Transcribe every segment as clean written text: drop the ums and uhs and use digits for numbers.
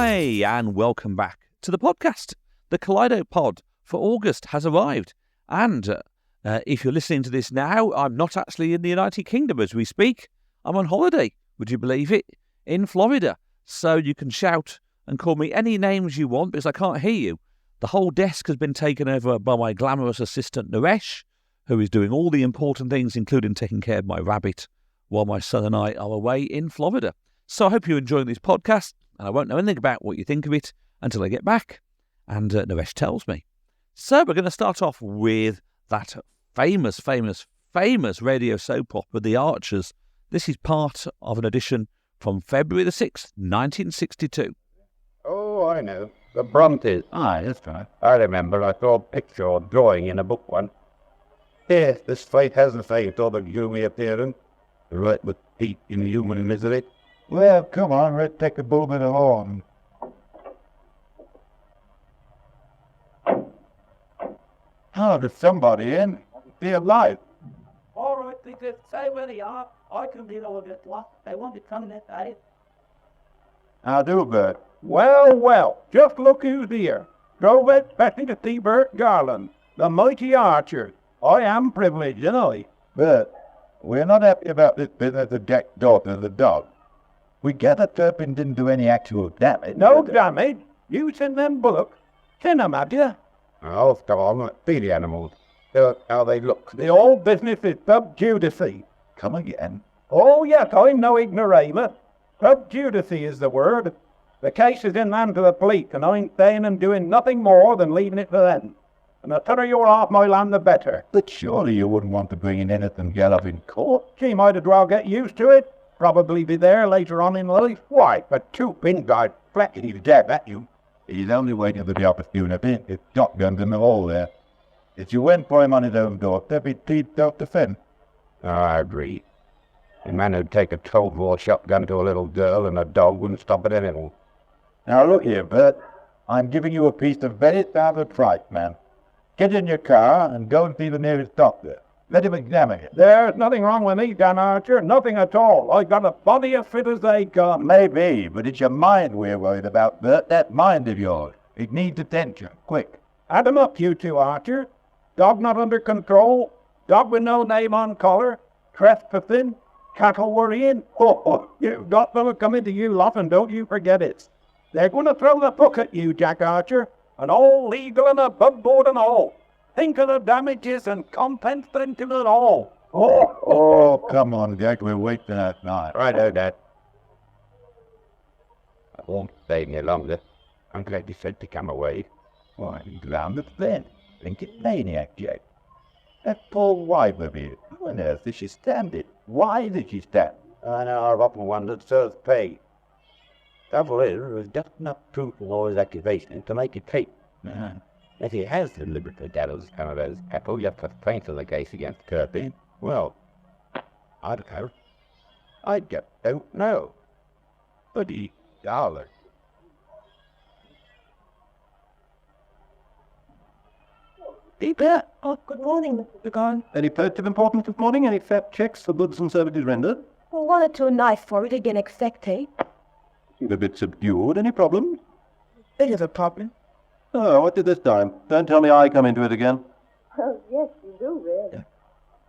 Hi, and welcome back to the podcast. The Kaleidopod for August has arrived, and if you're listening to this now, I'm not actually in the United Kingdom as we speak. I'm on holiday, would you believe it, in Florida. So you can shout and call me any names you want because I can't hear you. The whole desk has been taken over by my glamorous assistant Naresh, who is doing all the important things, including taking care of my rabbit, while my son and I are away in Florida. So I hope you're enjoying this podcast, and I won't know anything about what you think of it until I get back, and Naresh tells me. So we're going to start off with that famous radio soap opera, The Archers. This is part of an edition from February the 6th, 1962. Oh, I know. The Brontes. Aye, that's right. I remember I saw a picture or drawing in a book once. Yes, this fate has a fate or the gloomy appearance, right with heat in human misery. Well, come on, let's take a bull by the horn. Oh, there's somebody in. Be alive. All right, Peter, say where they are. I can deal with it. They want to come that day. How do, Bert? Well, just look who's here. Drove especially to see Bert Garland, the mighty Archer. I am privileged, and I. Bert, we're not happy about this business of Jack's daughter and the dog. We gather Turpin didn't do any actual damage. No damage. You send them bullocks. Send them, have you? Oh, come on, see the animals. Look how they look. The whole business is subjudice. Come again. Oh, yes, I'm no ignoramus. Subjudice is the word. The case is in hand to the police, and I'm saying and doing nothing more than leaving it to them. And the sooner you're off my land, the better. But surely you wouldn't want to bring an innocent gal up in court. She might as well get used to it. Probably be there later on in life. Why, but two pin guards flattening he's dead at you. He's only waiting for the opportunity. His shotgun's in the hole there. If you went for him on his own doorstep, he'd plead self-defense. I agree. A man who'd take a 12-bore shotgun to a little girl and a dog wouldn't stop at anything. Now look here, Bert. I'm giving you a piece of very sound advice, man. Get in your car and go and see the nearest doctor. Let him examine it. There's nothing wrong with me, Dan Archer. Nothing at all. I got a body as fit as they come. Maybe, but it's your mind we're worried about, Bert. That mind of yours. It needs attention. Quick. Add 'em up, you two, Archer. Dog not under control. Dog with no name on collar. Trespassing. Cattle worrying. Oh, you've got them coming to you lot, and don't you forget it. They're going to throw the book at you, Jack Archer, and all legal and above board and all. Think of the damages and compensate to it all. Oh, come on, Jack. We're wasting our time. Righto, Dad. I won't stay any longer. I'm glad you said to come away. Why, he's round the bend. Think it maniac, Jack. That poor wife of his. How on earth did she stand it? Why did she stand? I know, I've often wondered, so's pay. Trouble is, there's just enough proof in all his accusations to make it tape. If he has deliberately daddled some of those cattle just to strengthen the case against Turpin, well, I don't know. I just don't know. But he, darling. Peter, good morning, Mr. Degan. Any post of importance this morning? Any fact checks for goods and services rendered? Well, one or two nice for it again, expecting. Seem a bit subdued. Any problems? Bit of a problem. Oh, what did this time? Don't tell me I come into it again. Oh, yes, you do, really.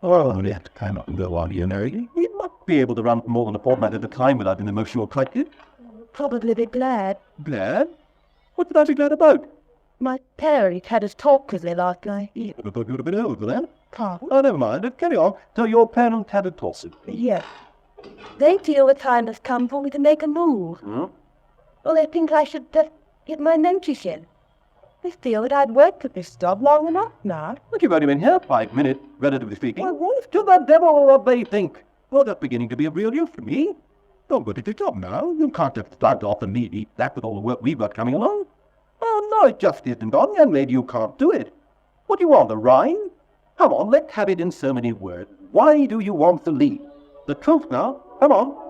Oh, only have to climb up and go on, you know. You must be able to run for more than a fortnight at a time without an emotional crisis. Probably be glad. Glad? What would I be glad about? My parents had a talk with me last night. I thought you were a bit old for that. Pardon? Oh, never mind. Carry on. So your parents had a talk with me. Yes. They feel the time has come for me to make a move. Hmm? Well, they think I should just get my notice in. They feel that I'd worked at this job long enough now. But you've only been here 5 minutes, relatively speaking. Well, what to the devil what they think? Well, that's beginning to be of real use for me. Don't go to the job now. You can't just start off and eat that with all the work we've got coming along. Oh, no, it just isn't on, young lady. You can't do it. What do you want, a rhyme? Come on, let's have it in so many words. Why do you want to leave? The truth now. Come on.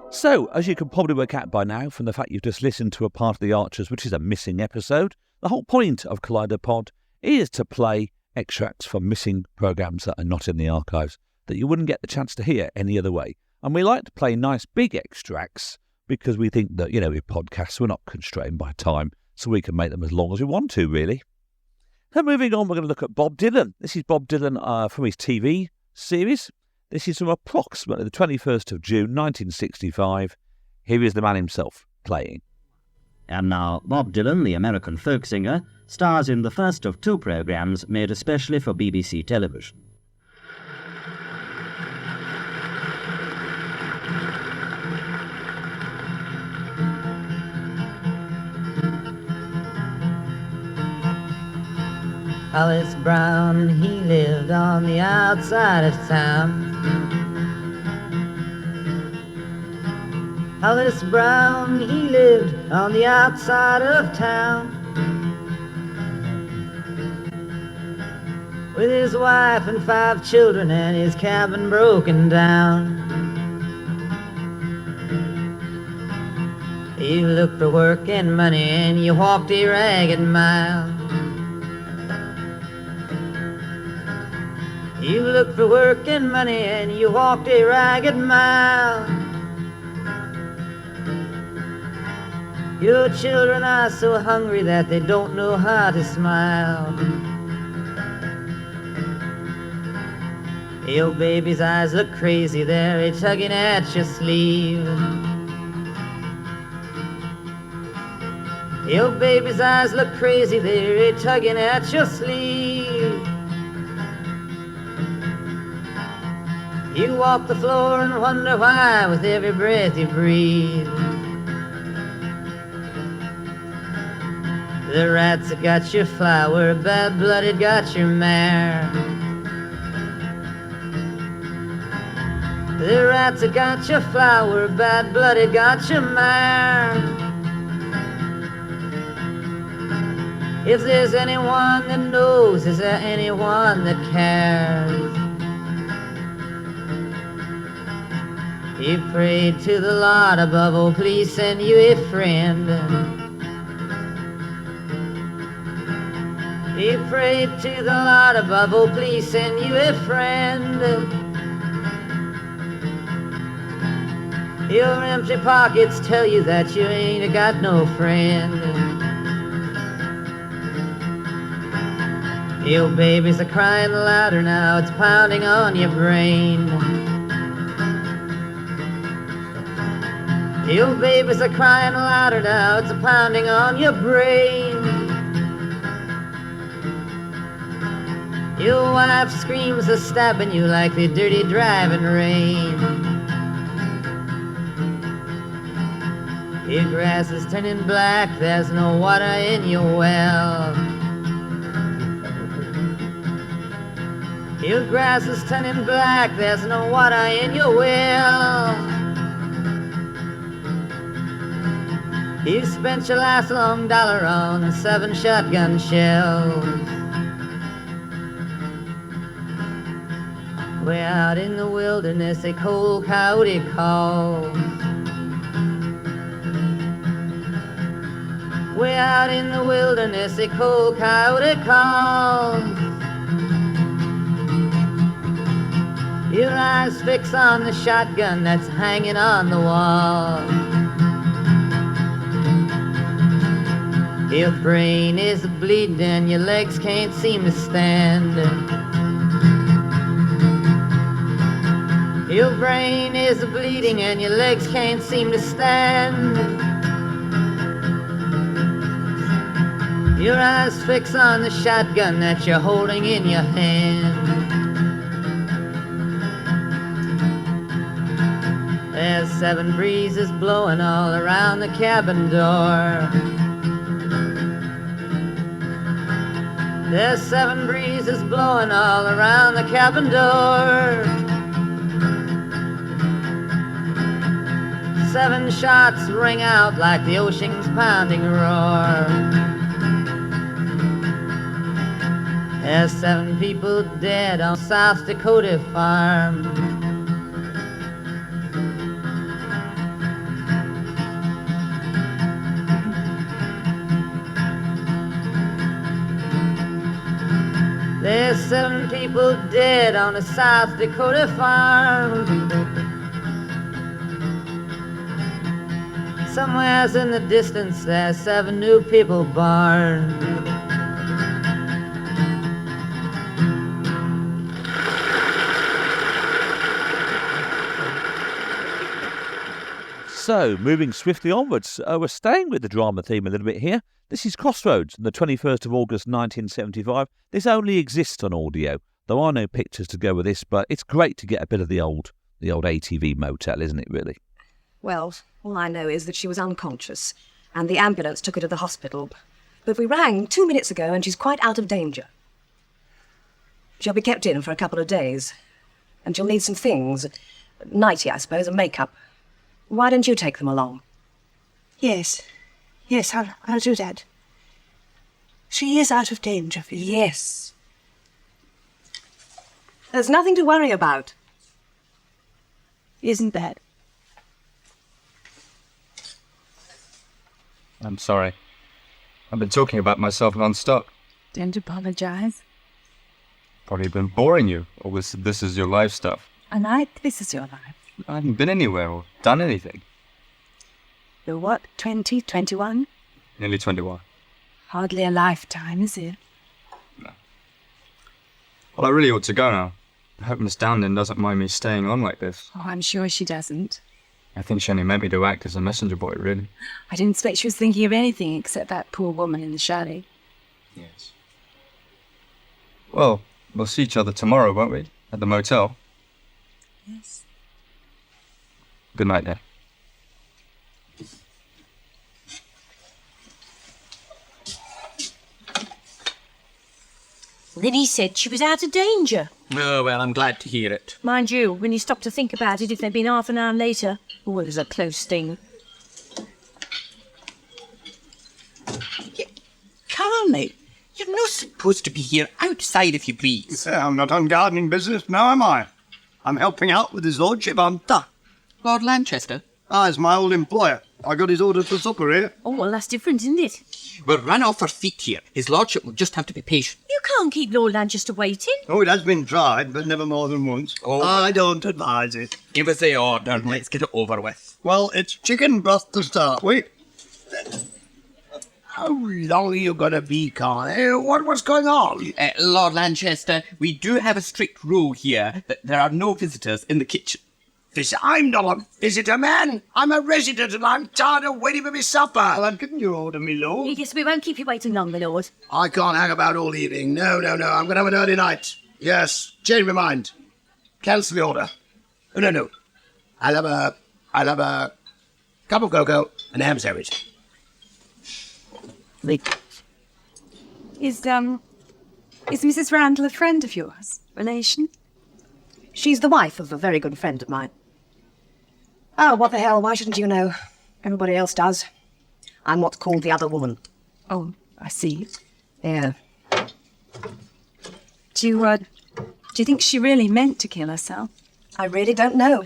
So, as you can probably work out by now from the fact you've just listened to a part of The Archers, which is a missing episode, the whole point of Kaleidopod is to play extracts from missing programmes that are not in the archives that you wouldn't get the chance to hear any other way. And we like to play nice big extracts because we think that, with podcasts, we're not constrained by time, so we can make them as long as we want to, really. So moving on, we're going to look at Bob Dylan. This is Bob Dylan from his TV series. This is from approximately the 21st of June, 1965. Here is the man himself playing. And now, Bob Dylan, the American folk singer, stars in the first of 2 programmes made especially for BBC television. Hollis Brown, he lived on the outside of town. Hollis Brown, he lived on the outside of town. With his wife and 5 children and his cabin broken down. You looked for work and money and you walked a ragged mile. You looked for work and money and you walked a ragged mile. Your children are so hungry that they don't know how to smile. Your baby's eyes look crazy, they're tugging at your sleeve. Your baby's eyes look crazy, they're tugging at your sleeve. You walk the floor and wonder why with every breath you breathe. The rats have got your flower, bad-blooded got your mare. The rats have got your flower, bad-blooded got your mare. If there's anyone that knows, is there anyone that cares? You prayed to the Lord above, oh please send you a friend. You prayed to the Lord above, oh please send you a friend. Your empty pockets tell you that you ain't got no friend. Your babies are crying louder now, it's pounding on your brain. Your babies are crying louder now, it's a pounding on your brain. Your wife screams are stabbing you like the dirty driving rain. Your grass is turning black, there's no water in your well. Your grass is turning black, there's no water in your well. You spent your last long dollar on 7 shotgun shells. Way out in the wilderness, a cold coyote calls. Way out in the wilderness, a cold coyote calls. Your eyes fix on the shotgun that's hanging on the wall. Your brain is bleeding and your legs can't seem to stand. Your brain is bleeding and your legs can't seem to stand. Your eyes fix on the shotgun that you're holding in your hand. There's 7 breezes blowing all around the cabin door. There's 7 breezes blowing all around the cabin door. 7 shots ring out like the ocean's pounding roar. There's 7 people dead on South Dakota farm. There's 7 people dead on a South Dakota farm. Somewhere in the distance there's 7 new people born. So, moving swiftly onwards, we're staying with the drama theme a little bit here. This is Crossroads, on the 21st of August 1975. This only exists on audio. There are no pictures to go with this, but it's great to get a bit of the old ATV motel, isn't it, really? Well, all I know is that she was unconscious, and the ambulance took her to the hospital. But we rang 2 minutes ago, and she's quite out of danger. She'll be kept in for a couple of days, and she'll need some things. Nightie, I suppose, and makeup. Why don't you take them along? Yes, I'll do that. She is out of danger, Phoebe. Yes. There's nothing to worry about. Isn't that? I'm sorry. I've been talking about myself non-stop. Don't apologize. Probably been boring you, or this is your life stuff. This is your life. I haven't been anywhere or done anything. You're what, 20, 21? Nearly 21. Hardly a lifetime, is it? No. Well, I really ought to go now. I hope Miss Downton doesn't mind me staying on like this. Oh, I'm sure she doesn't. I think she only meant me to act as a messenger boy, really. I didn't expect she was thinking of anything except that poor woman in the chalet. Yes. Well, we'll see each other tomorrow, won't we? At the motel. Yes. Good night, then. Then he said she was out of danger. Oh, well, I'm glad to hear it. Mind you, when you stop to think about it, if they'd been half an hour later, oh, it was a close thing. Carly, you're not supposed to be here outside, if you please. I'm not on gardening business now, am I? I'm helping out with his lordship, aren't I? Lord Lanchester? Ah, it's my old employer. I got his orders for supper here. Oh, well, that's different, isn't it? We're run off our feet here. His lordship will just have to be patient. You can't keep Lord Lanchester waiting. Oh, it has been tried, but never more than once. Oh. I don't advise it. Give us the order and let's get it over with. Well, it's chicken broth to start with. How long are you going to be, Carl? What's going on? Lord Lanchester, we do have a strict rule here that there are no visitors in the kitchen. I'm not a visitor, man. I'm a resident and I'm tired of waiting for my supper. Well, I've given your order, me lord. Yes, we won't keep you waiting long, my lord. I can't hang about all evening. No. I'm going to have an early night. Yes, change my mind. Cancel the order. No. I'll have a cup of cocoa and a ham sandwich. Is Mrs. Randall a friend of yours? Relation? She's the wife of a very good friend of mine. Oh, what the hell, why shouldn't you know? Everybody else does. I'm what's called the other woman. Oh, I see. Yeah. Do you think she really meant to kill herself? I really don't know.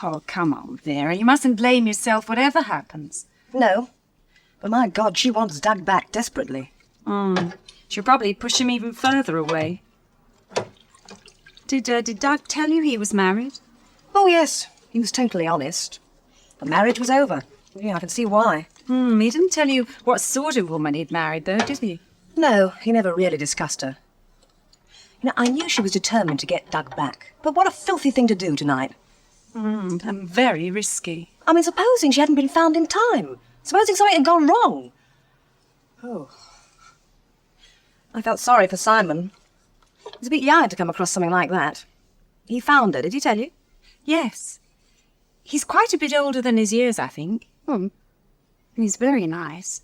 Oh, come on, Vera. You mustn't blame yourself whatever happens. No. But my God, she wants Doug back desperately. She'll probably push him even further away. Did Doug tell you he was married? Oh, yes. He was totally honest. The marriage was over. Yeah, I can see why. He didn't tell you what sort of woman he'd married, though, did he? No, he never really discussed her. You know, I knew she was determined to get Doug back. But what a filthy thing to do tonight. And very risky. I mean, supposing she hadn't been found in time. Supposing something had gone wrong. Oh. I felt sorry for Simon. It was a bit yired to come across something like that. He found her, did he tell you? Yes. He's quite a bit older than his years, I think. He's very nice.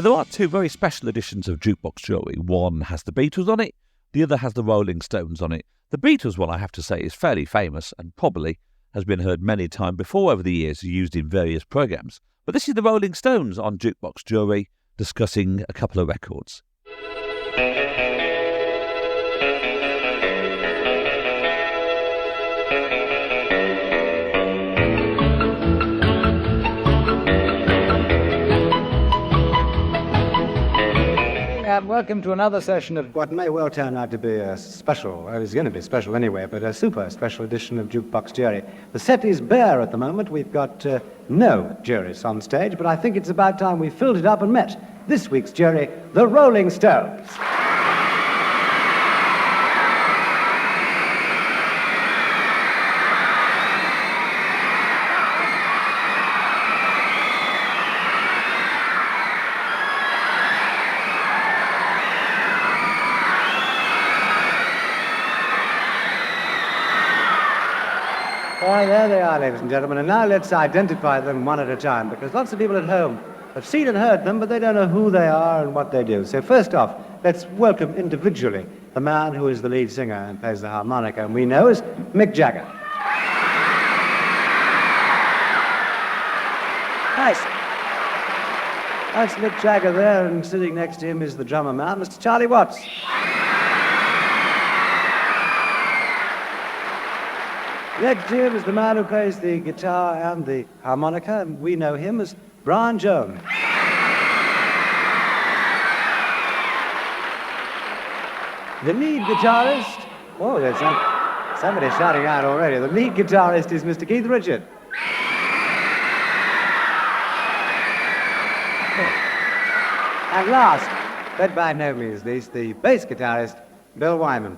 Now, there are two very special editions of Jukebox Jury. One has the Beatles on it, the other has the Rolling Stones on it. The Beatles one, I have to say, is fairly famous and probably has been heard many times before over the years, used in various programmes. But this is the Rolling Stones on Jukebox Jury, discussing a couple of records. Welcome to another session of what may well turn out to be a special, well, it's going to be special anyway, but a super special edition of Jukebox Jury. The set is bare at the moment. We've got no juries on stage, but I think it's about time we filled it up and met this week's jury, the Rolling Stones. Why, there they are, ladies and gentlemen, and now let's identify them one at a time, because lots of people at home have seen and heard them, but they don't know who they are and what they do. So first off, let's welcome individually the man who is the lead singer and plays the harmonica, and we know as Mick Jagger. Nice. That's Mick Jagger there, and sitting next to him is the drummer man, Mr. Charlie Watts. Next to him is the man who plays the guitar and the harmonica, and we know him as Brian Jones. The lead guitarist, oh, there's somebody shouting out already. The lead guitarist is Mr. Keith Richard. And last, but by no means least, the bass guitarist, Bill Wyman.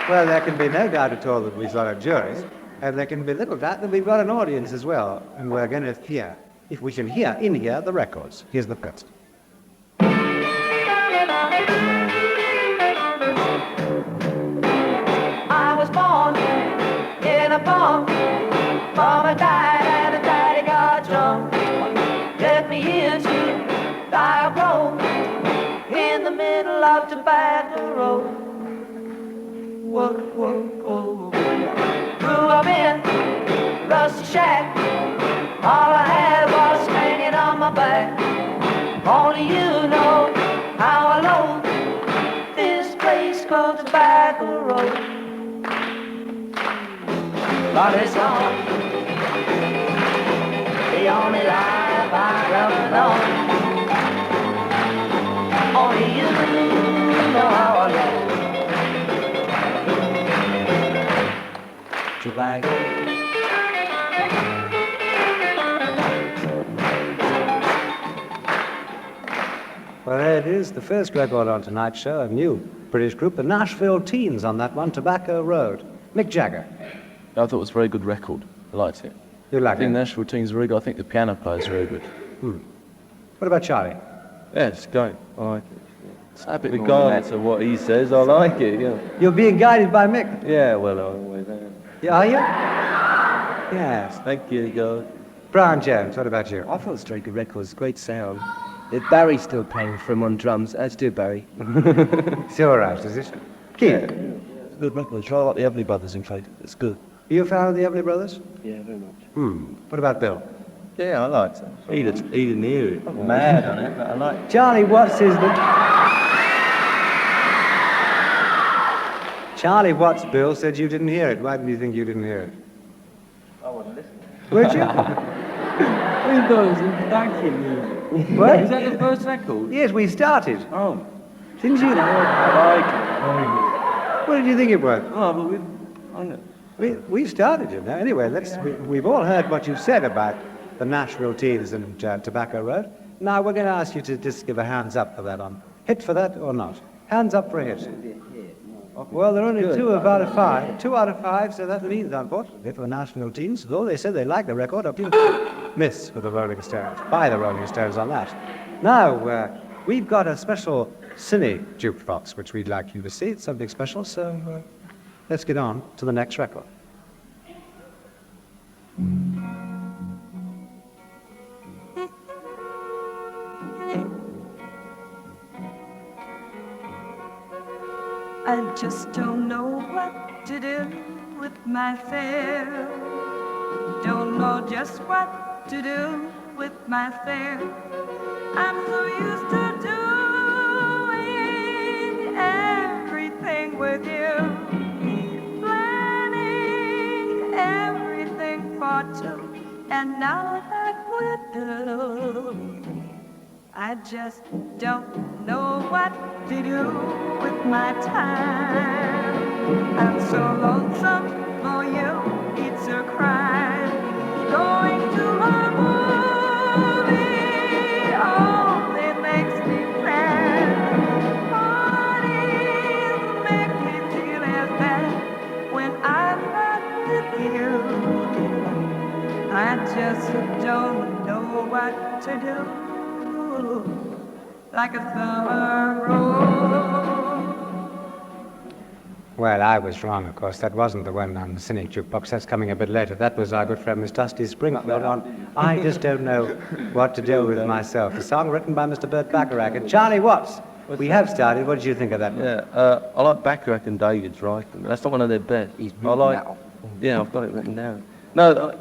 Well, there can be no doubt at all that we've got a jury, and there can be little doubt that we've got an audience as well, and we're going to hear, if we can hear in here, the records. Here's the first. I was born in a farm. Mama died and daddy got drunk. Left me here to die alone in the middle of Tobacco Road. Whoa, whoa, whoa. Grew up in rusty shack. All I had was hanging on my back. Only you know how I loathe this place called Tobacco Road. But it's gone, the only life I ever known. Only you know how I loathe tobacco. Well, there it is, the first record on tonight's show, a new British group, the Nashville Teens, on that one, Tobacco Road. Mick Jagger. I thought it was a very good record. I liked it. You liked it? I think Nashville Teens are very good. I think the piano player is very good. What about Charlie? Yeah, it's great. I like it. It's a bit regardless of what he says, I like it, yeah. You're being guided by Mick? Yeah, well, I always am. Yeah, are you? Yes. Thank you, God. Brian Jones, what about you? I thought it was a very good record. It's great sound. Barry's still playing for him on drums, as do Barry. It's all right, is it? Keith? Yeah, it's a good record. Try like the Everly Brothers in fact. It's good. Are you a fan of the Everly Brothers? Yeah, very much. What about Bill? Yeah, I liked it. He didn't hear it. I'm mad on it, but I like it. Charlie Watts is the... Charlie Watts, Bill, said you didn't hear it. Why did you think you didn't hear it? I wasn't listening. Weren't you? Who knows? Backing me. What? Is that the first record? Yes, we started. Oh. Didn't you? I like it. What did you think it was? Oh, but I know. We started, you know. Anyway, we've all heard what you said about the Nashville Teens and Tobacco Road. Now we're going to ask you to just give a hands up for that on. Hit for that or not? Hands up for a hit. Well, they're only 2 out of 5. 2 out of 5, so that means, unfortunately, for the Nashville Teens, though they said they liked the record, up to miss for the Rolling Stones, by the Rolling Stones on that. Now, we've got a special cine jukebox, which we'd like you to see. It's something special, so let's get on to the next record. I just don't know what to do with myself. Don't know just what to do with myself. I'm so used to doing everything with you, planning everything for two, and now that we're through, I just don't know what to do with my time. I'm so lonesome for you, it's a crime. Going to a movie only makes me sad. Parties make me feel as bad when I'm not with you. I just don't know what to do. Like a summer road. Well, I was wrong, of course. That wasn't the one on the Cynic Jukebox. That's coming a bit later. That was our good friend Miss Dusty Springfield on I Just Don't Know What to Do With Myself. A song written by Mr. Burt Bacharach. And Charlie Watts, we have started. What did you think of that? Yeah, I like Bacharach and David's, right? That's not one of their best. I like... Yeah, I've got it written down. No,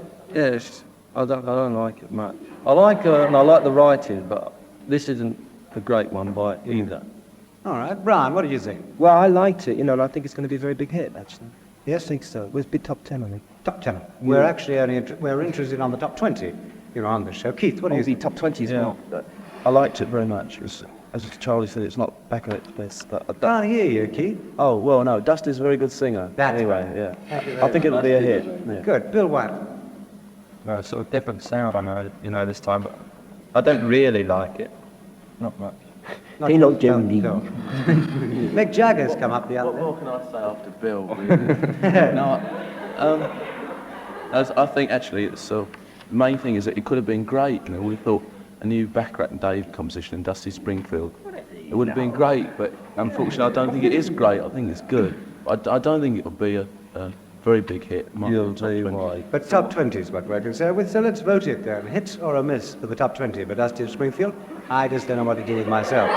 I don't like it much. I like and I like the writing, but this isn't a great one by either. All right. Brian, what did you think? Well, I liked it, and I think it's going to be a very big hit, actually. Yes? I think so. It was a bit top 10, I think. Top 10. We're actually we're interested on the top 20, on the show. Keith, what do you think? Top 20 as well. I liked it very much. As Charlie said, it's not Bacharach's best. Can't hear you, Keith. Oh, well, no, Dusty's a very good singer. Anyway, yeah. I think it'll be a hit. Yeah. Good. Bill White. Well, sort of different sound, I know, this time, but I don't really like it. Not much. He not generally. Mick Jagger's come up the other day. What can I say after Bill? I think actually it's the main thing is that it could have been great. We thought a new Bacharach and Dave composition in Dusty Springfield. It would have been great, but unfortunately I don't think it is great. I think it's good. I don't think it'll be a very big hit. You'll tell you why. But top 20 is what we're concerned with, so let's vote it then. Hit or a miss for the top 20. But Dusty Springfield, I just don't know what to do with myself.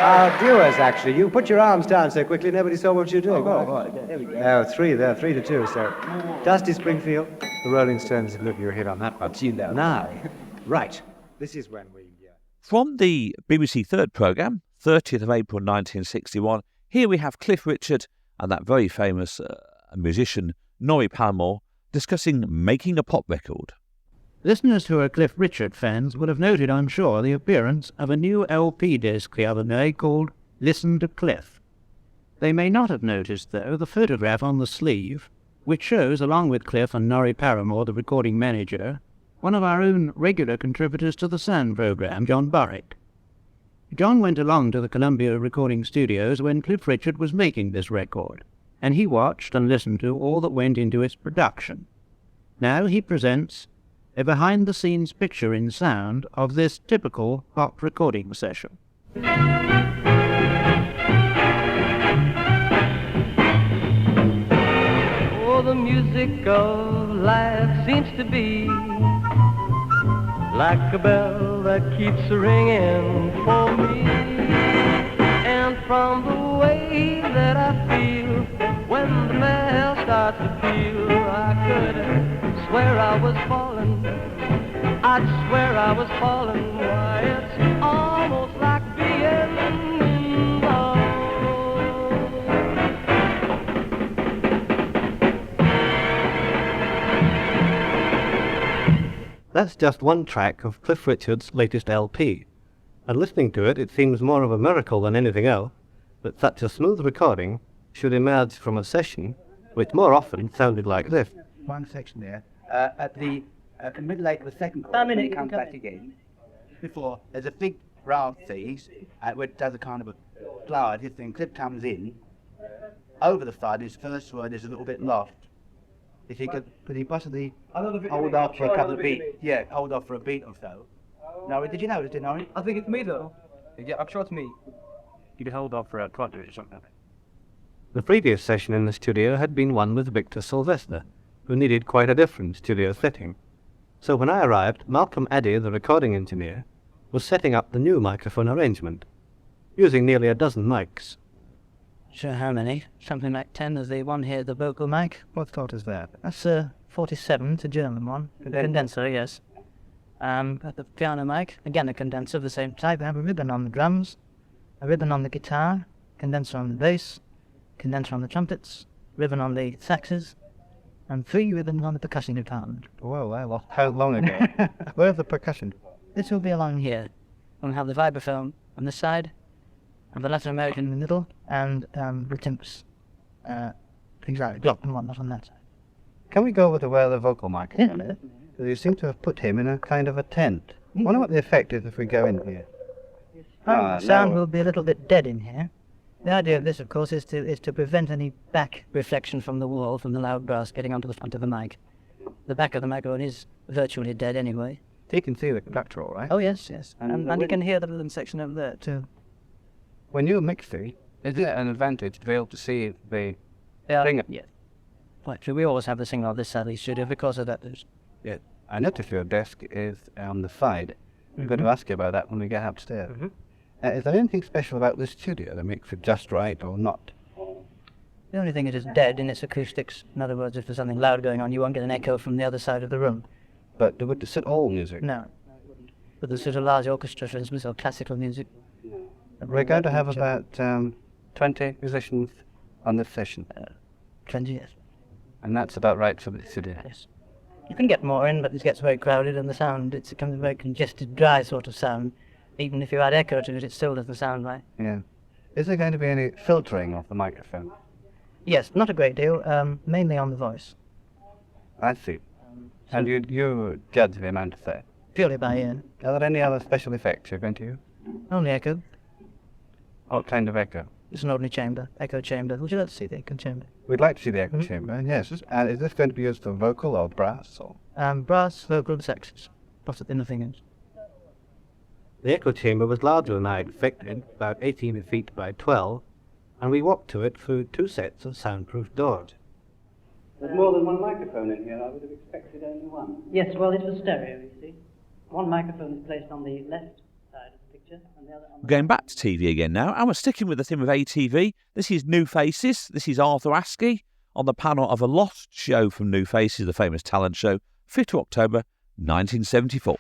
Our viewers, actually, you put your arms down so quickly nobody saw what you're doing. Oh, right. There we go. 3-2. So, Dusty Springfield, the Rolling Stones, look, you're hit on that one. Now, right, this is when we... From the BBC Third programme, 30th of April 1961, here we have Cliff Richard and that very famous musician, Norrie Paramore, discussing making a pop record. Listeners who are Cliff Richard fans will have noted, I'm sure, the appearance of a new LP disc the other day called Listen to Cliff. They may not have noticed, though, the photograph on the sleeve, which shows, along with Cliff and Norrie Paramore, the recording manager, one of our own regular contributors to the Sound programme, John Burrick. John went along to the Columbia recording studios when Cliff Richard was making this record, and he watched and listened to all that went into its production. Now he presents a behind-the-scenes picture in sound of this typical pop recording session. Oh, the music of life seems to be like a bell that keeps ringing for me. And from the way that I feel when the bell starts to peal, I could swear I was falling. I'd swear I was falling. Why, it's almost like being in love. That's just one track of Cliff Richard's latest LP, and listening to it, it seems more of a miracle than anything else that such a smooth recording should emerge from a session which more often sounded like this. One section there, at the middle eight of the second chorus, it comes back again. Before, there's a big brass piece, which does a kind of a flower, this thing, Cliff comes in, over the side, his first word is a little bit lost. If he could he possibly hold off for a couple of beats? Yeah, hold off for a beat or so. Norrie, did you notice it, Norrie? I think it's me, though. Yeah, I'm sure it's me. You could hold off for a quarter or something. The previous session in the studio had been one with Victor Sylvester, who needed quite a different studio setting. So when I arrived, Malcolm Addy, the recording engineer, was setting up the new microphone arrangement, using nearly a dozen mics. Sure, how many? Something like 10 as the one here, the vocal mic. What thought is that? That's 47, it's a German one. Condenser, yes. At the piano mic, again a condenser of the same type. I have a ribbon on the drums, a ribbon on the guitar, condenser on the bass, condenser on the trumpets, ribbon on the saxes, and 3 ribbons on the percussion department. Well, I lost how long ago? Where's the percussion? This will be along here. We'll have the vibraphone on this side, and the Latin American in the middle, and the timbres. Things like Glock and whatnot on that side. Can we go over to where the vocal mic is in a minute? Because you seem to have put him in a kind of a tent. I wonder what the effect is if we go in here. Sound will be a little bit dead in here. The idea of this, of course, is to prevent any back reflection from the wall, from the loud brass getting onto the front of the mic. The back of the microphone is virtually dead anyway. So you can see the conductor, all right? Oh, yes, yes. And you can hear the little section over there, too. When you're mixing, is it an advantage to be able to see the singer? Yes. Quite true. We always have the singer on this side of the studio because of that. Yeah. I notice your desk is on the side. I'm going to ask you about that when we get upstairs. Is there anything special about this studio that makes it just right or not? The only thing it is dead in its acoustics. In other words, if there's something loud going on, you won't get an echo from the other side of the room. But would it sit all music? No. But there's sort of large orchestra, for instance, or classical music. We're going to have about 20 musicians on this session. 20, yes. And that's about right for the studio? Yes. You can get more in, but it gets very crowded, and the sound, it becomes a very congested, dry sort of sound. Even if you add echo to it, it still doesn't sound right. Yeah. Is there going to be any filtering of the microphone? Yes, not a great deal, mainly on the voice. I see. And you judge the amount of that? Purely by ear. Are there any other special effects you're going to use? Only echo. What kind of echo? It's an ordinary chamber, echo chamber. Would you like to see the echo chamber? We'd like to see the echo chamber, yes. And is this going to be used for vocal or brass? Or? Brass, vocal, saxes. Possibly nothing else. The echo chamber was larger than I expected, about 18 feet by 12, and we walked to it through 2 sets of soundproof doors. There's more than one microphone in here. I would have expected only one. Yes, well, it's a stereo, you see. One microphone is placed on the left side of the picture, and the other on the Going back to TV again now, and we're sticking with the theme of ATV. This is New Faces. This is Arthur Askey on the panel of a lost show from New Faces, the famous talent show, 5th of October, 1974.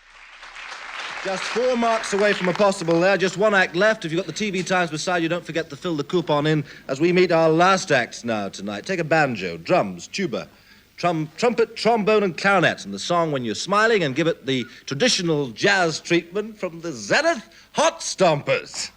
Just 4 marks away from a possible there. Just 1 act left. If you've got the TV Times beside you, don't forget to fill the coupon in as we meet our last acts now tonight. Take a banjo, drums, tuba, trumpet, trombone and clarinet, and the song When You're Smiling, and give it the traditional jazz treatment from the Zenith Hot Stompers.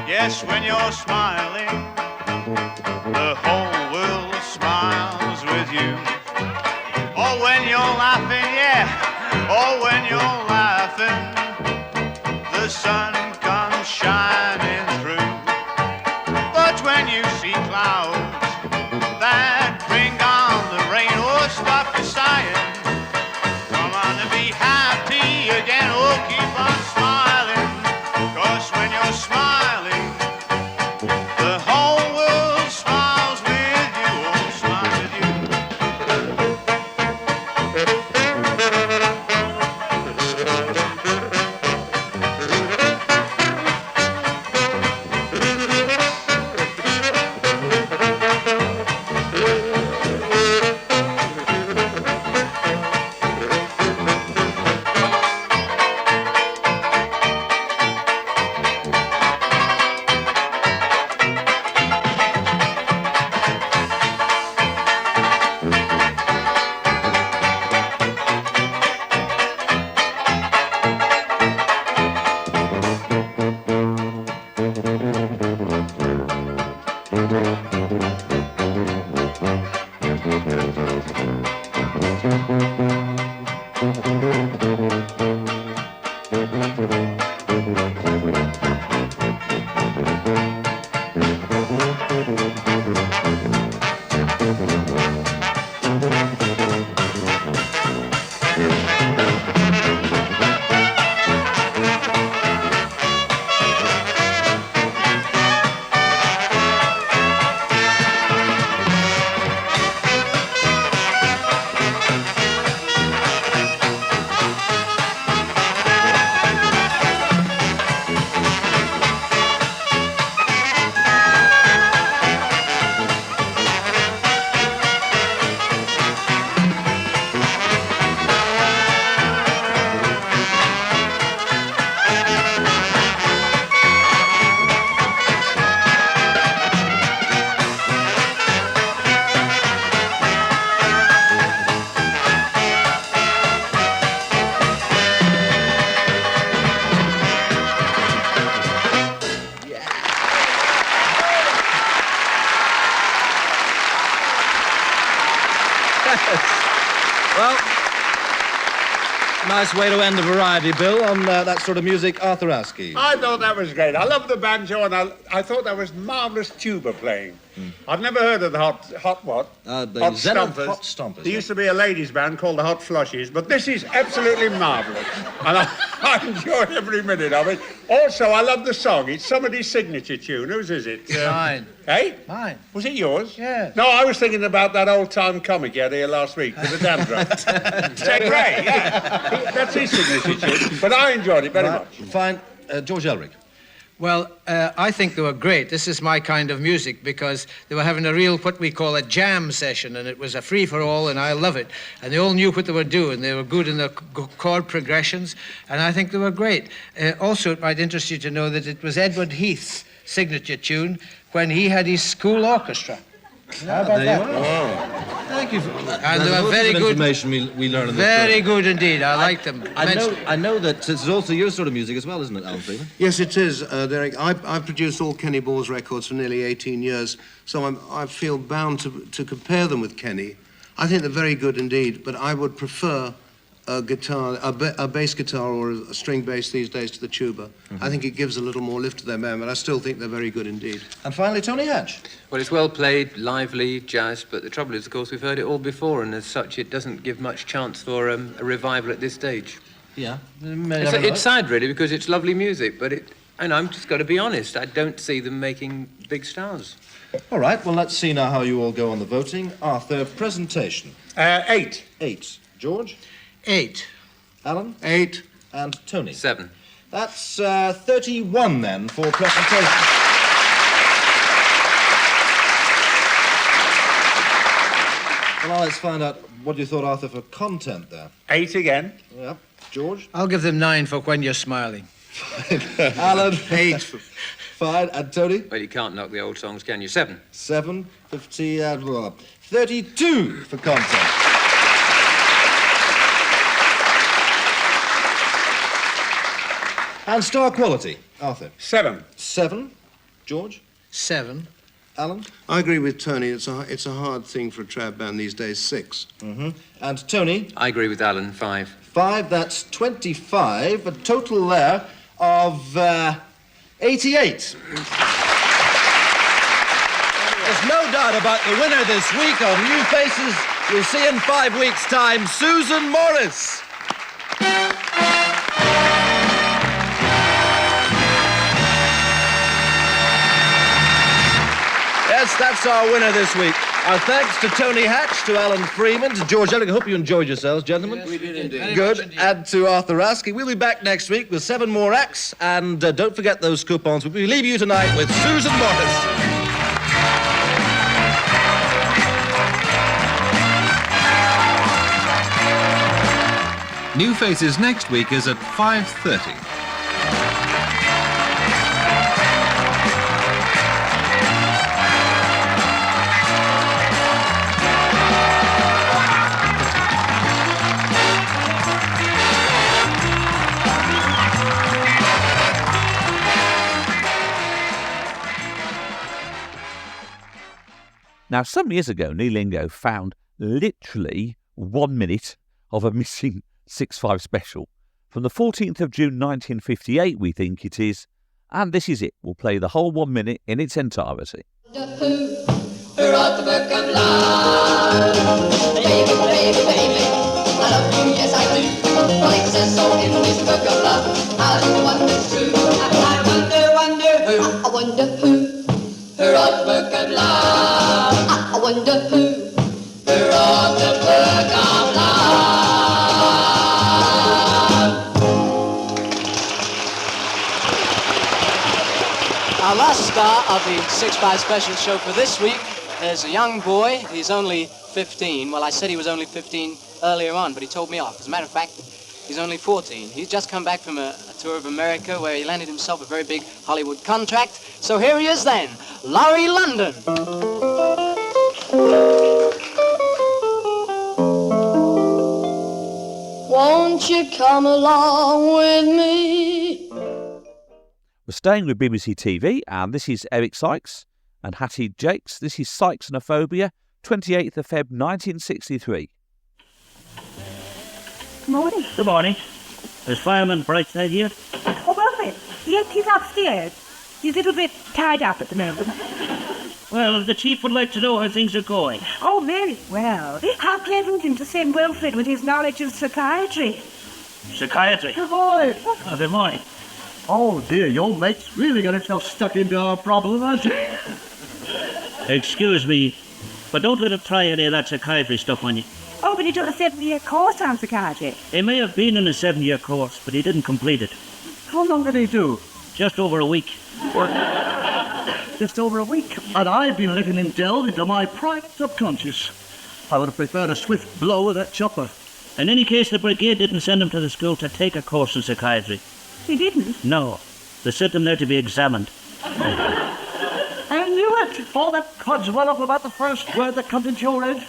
Yes, when you're smiling, the whole world smiles with you. Or when you're laughing, yeah, or when you're laughing, the sun comes shining through. But when you see clouds that bring on the rain, oh, stop your sighing. Come on and be happy again, oh, keep on smiling. 'Cause when you're smiling, the whole world smiles with you, oh, smile with you. Nice way to end a variety, Bill, on that sort of music. Arthur Askey. I thought that was great. I love the banjo, and I thought that was marvellous tuba playing. I've never heard of the hot what? The Hot Zenith Stompers. Hot Stompers. There used to be a ladies' band called the Hot Flushies, but this is absolutely marvellous, and I enjoy every minute of it. Also, I love the song. It's somebody's signature tune. Whose is it? Mine. Eh? Mine. Was it yours? Yes. No, I was thinking about that old-time comic you had here last week with the dandruff. Ted Ray, yeah. That's his signature tune, but I enjoyed it very much. Fine. George Elric. Well, I think they were great. This is my kind of music because they were having a real, what we call a jam session, and it was a free-for-all, and I love it. And they all knew what they were doing. They were good in the chord progressions, and I think they were great. Also, it might interest you to know that it was Edward Heath's signature tune when he had his school orchestra. How about that? Oh. Thank you. And they were very good. Information we learned in this Very good indeed. I liked them. I know that it's also your sort of music as well, isn't it, Alan Freeman? Yes, it is, Derek. I've produced all Kenny Ball's records for nearly 18 years, so I feel bound to compare them with Kenny. I think they're very good indeed, but I would prefer a guitar, a bass guitar or a string bass these days to the tuba. I think it gives a little more lift to their man, but I still think they're very good indeed. And finally, Tony Hatch. Well, it's well played, lively, jazz, but the trouble is, of course, we've heard it all before, and as such, it doesn't give much chance for a revival at this stage. Yeah. It's sad, really, because it's lovely music, but and I'm just got to be honest, I don't see them making big stars. All right, well, let's see now how you all go on the voting. Arthur, presentation. 8. 8. George? 8. Alan? 8. And Tony? 7. That's 31 then for presentation. Well, now let's find out what you thought, Arthur, for content there. 8 again. Yeah. George? I'll give them 9 for When You're Smiling. Alan? 8. Fine. And Tony? Well, you can't knock the old songs, can you? 7. 7. 50, 32 for content. And star quality, Arthur? 7. 7. George? 7. Alan? I agree with Tony. It's a hard thing for a trad band these days. 6. And Tony? I agree with Alan. 5. 5. That's 25. A total there of 88. There's no doubt about the winner this week of New Faces. You'll see in 5 weeks' time, Susan Morris. Yes, that's our winner this week. Our thanks to Tony Hatch, to Alan Freeman, to George Ellick. I hope you enjoyed yourselves, gentlemen. Yes, we did indeed. Good. And to Arthur Askey. We'll be back next week with 7 more acts. And don't forget those coupons. We leave you tonight with Susan Morris. New Faces next week is at 5:30. Now, some years ago, Neil Ingo found literally 1 minute of a missing 6.5 special from the 14th of June 1958, we think it is, and this is it. We'll play the whole 1 minute in its entirety. Who wrote the book of love? Baby, baby, baby, I love you, yes I do. Well, it says so in this book of love. How do you wonder true? I wonder who? I wonder who wrote the book of love? I wonder who wrote the book of love? Our last star of the 6-5 special show for this week is a young boy. He's only 15. Well, I said he was only 15 earlier on, but he told me off. As a matter of fact, he's only 14. He's just come back from a tour of America where he landed himself a very big Hollywood contract. So here he is then, Laurie London. Won't you come along with me? We're staying with BBC TV, and this is Eric Sykes and Hattie Jakes. This is Sykes and a Phobia, 28th of Feb 1963. Good morning. Good morning. Is Fireman Brightside here? Oh, well, yes, he's upstairs. He's a little bit tied up at the moment. Well, the chief would like to know how things are going. Oh, very well. How clever of him to send Wilfred with his knowledge of psychiatry. Psychiatry? Good morning. Oh, good morning. Oh dear, your mate's really got himself stuck into our problem, hasn't he? Excuse me, but don't let him try any of that psychiatry stuff on you. Oh, but he took a 7-year course on psychiatry. He may have been in a 7-year course, but he didn't complete it. How long did he do? Just over a week. Just over a week. And I've been letting him delve into my private subconscious. I would have preferred a swift blow of that chopper. In any case, the brigade didn't send him to the school to take a course in psychiatry. He didn't? No. They sent him there to be examined. I knew it! All that codswallop about the first word that comes into your head.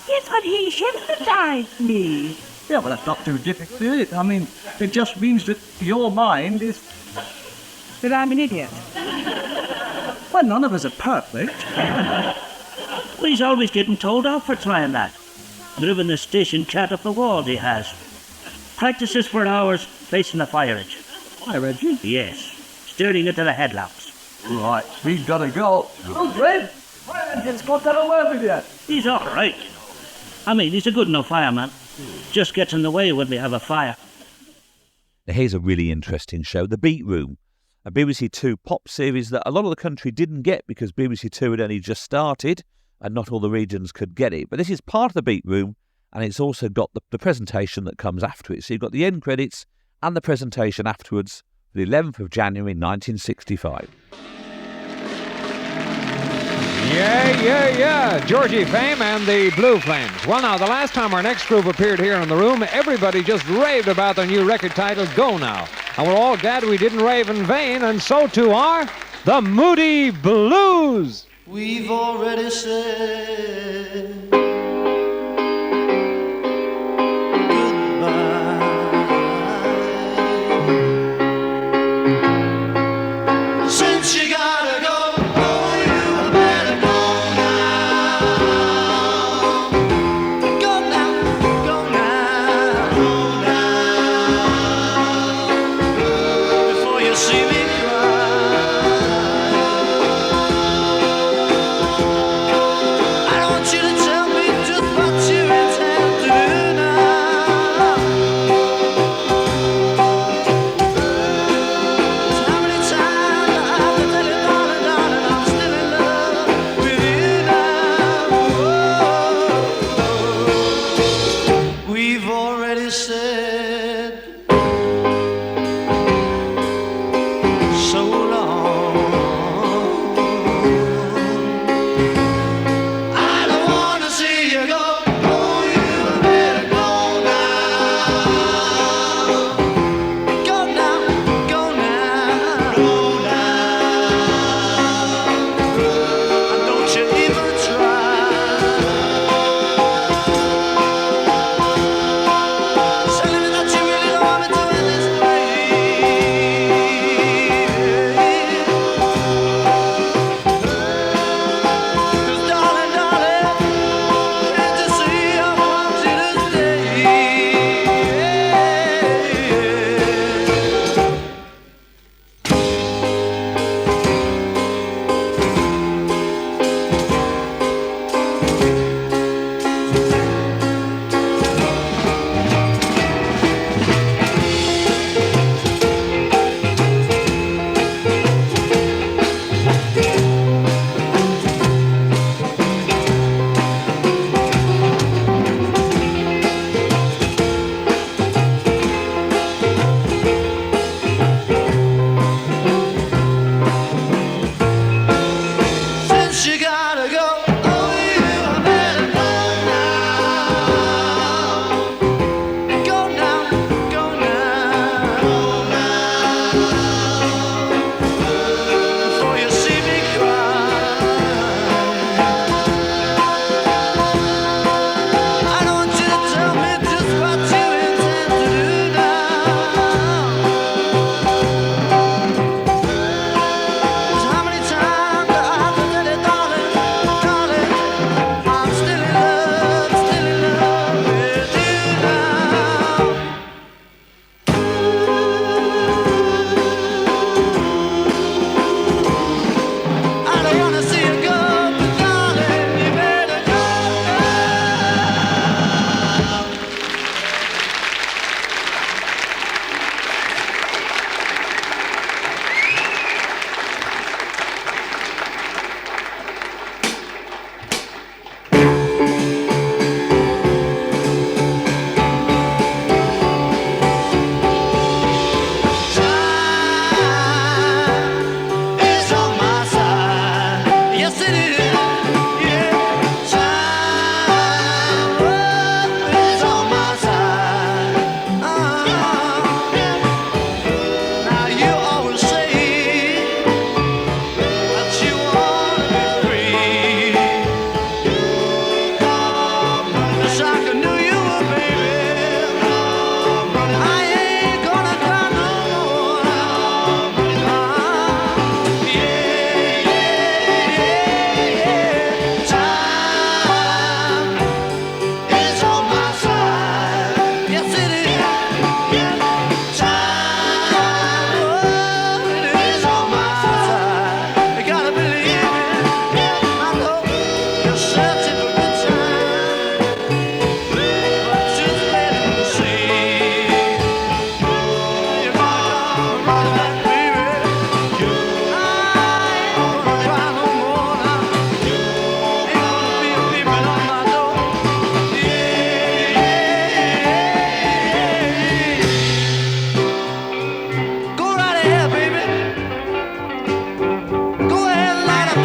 Yes, but he hypnotized me. Yeah, well, that's not too difficult, is it? I mean, it just means that your mind is... That I'm an idiot. Well, none of us are perfect. Well, he's always getting told off for trying that. Driven the station cat off the walls, he has. Practices for hours facing the fire engine. Fire engine? Yes. Steering it to the headlamps. Right, we've got to go. Oh, Fred! Fire engine's got that away with you. He's all right, you know. I mean, he's a good enough fireman. Just gets in the way when we have a fire. Here's a really interesting show, The Beat Room, a BBC Two pop series that a lot of the country didn't get because BBC Two had only just started and not all the regions could get it. But this is part of The Beat Room, and it's also got the presentation that comes after it. So you've got the end credits and the presentation afterwards, the 11th of January 1965. Yeah. Georgie fame and the Blue Flames. Well, now, the last time our next group appeared here in the room, everybody just raved about their new record title, Go Now. And we're all glad we didn't rave in vain, and so too are the Moody Blues. We've already said since you gotta go, oh, you better go now. Go now, go now, go now. Before you see me cry, I don't want you to tell me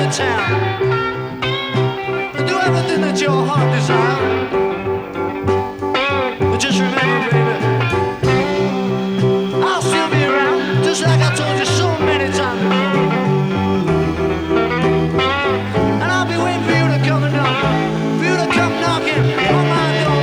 of town. Do everything that your heart desires. But just remember, baby, I'll still be around, just like I told you so many times before. And I'll be waiting for you to come and knock, for you to come knocking on my door.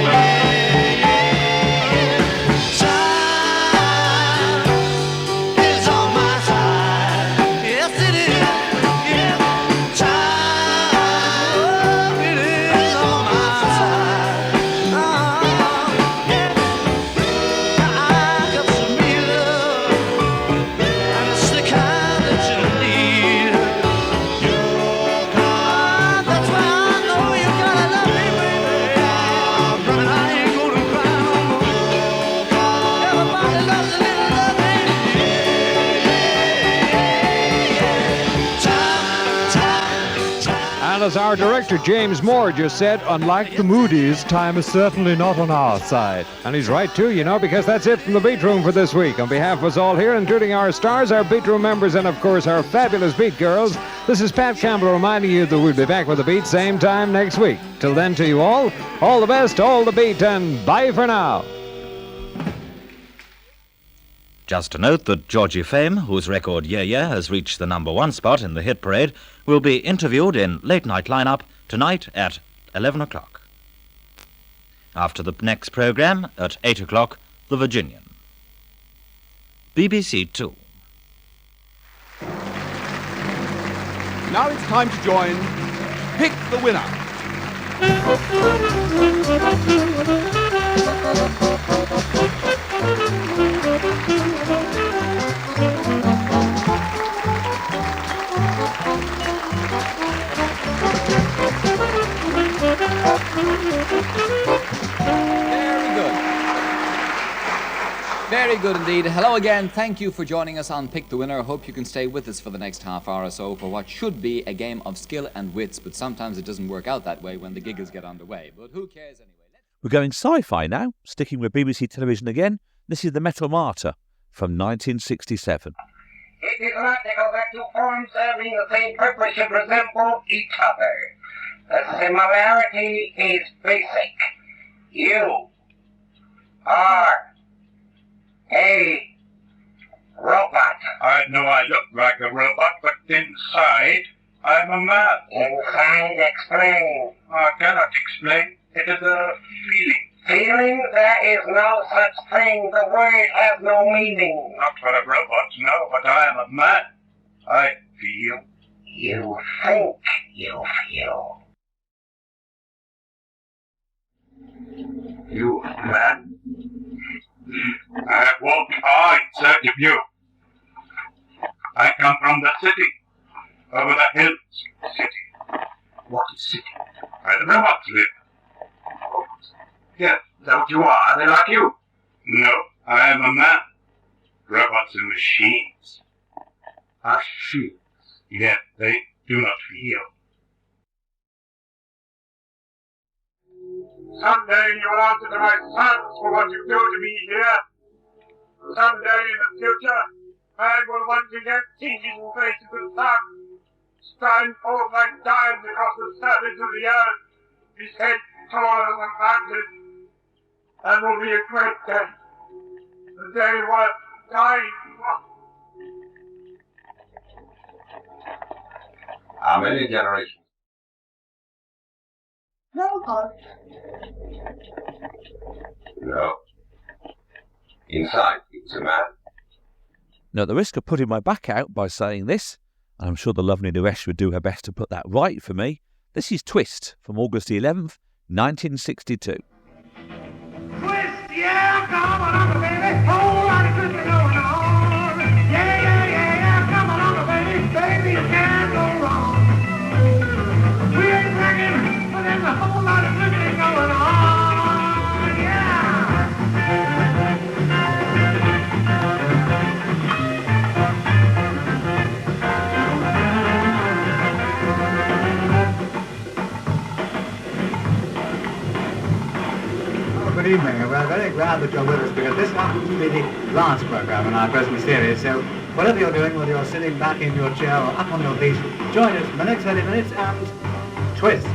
As our director James Moore just said, unlike the Moody's, time is certainly not on our side. And he's right too, you know, because that's it from the Beat Room for this week. On behalf of us all here, including our stars, our Beat Room members, and of course our fabulous Beat Girls, this is Pat Campbell reminding you that we'll be back with the Beat same time next week. Till then, to you all the best, all the Beat, and bye for now. Just to note that Georgie Fame, whose record Yeah Yeah has reached the #1 spot in the hit parade, will be interviewed in Late Night Lineup tonight at 11 o'clock. After the next programme, at 8 o'clock, The Virginian. BBC 2. Now it's time to join Pick the Winner. Very good indeed. Hello again. Thank you for joining us on Pick the Winner. I hope you can stay with us for the next half hour or so for what should be a game of skill and wits, but sometimes it doesn't work out that way when the giggles get underway. But who cares anyway? We're going sci-fi now, sticking with BBC television again. This is The Metal Martyr from 1967. It is logical that two forms serving the same purpose should resemble each other. The similarity is basic. You are a robot. I know I look like a robot, but inside I'm a man. Inside, explain. I cannot explain. It is a feeling. Feeling? There is no such thing. The word has no meaning. Not for a robot, no, but I am a man. I feel. You think you feel. You man? I have walked hard in search of you. I come from the city, over the hills. City. What is city? Where the robots live. Yes, is that what you are? Are they like you? No, I am a man. Robots and machines. Machines? Yes, they do not feel. Someday you will answer to my sons for what you do to me here. Someday in the future, man will once again see his face in the sun, shine forth like diamonds across the surface of the earth, his head taller than the mountains, and will be a great day. The day worth dying for. How many generations? No. No. Inside, it's a man. Now, at the risk of putting my back out by saying this, and I'm sure the lovely Naresh would do her best to put that right for me, this is Twist from August the 11th, 1962. Twist, yeah, come on, baby. Whole lot of twisting going on. Yeah, come on, baby. Baby, you can't go wrong. We ain't working, but there's a whole lot of twisting going on. Good evening. We're very glad that you're with us because this happens to be the last program in our present series, so Whatever you're doing, whether you're sitting back in your chair or up on your feet, join us for the next 30 minutes and twist.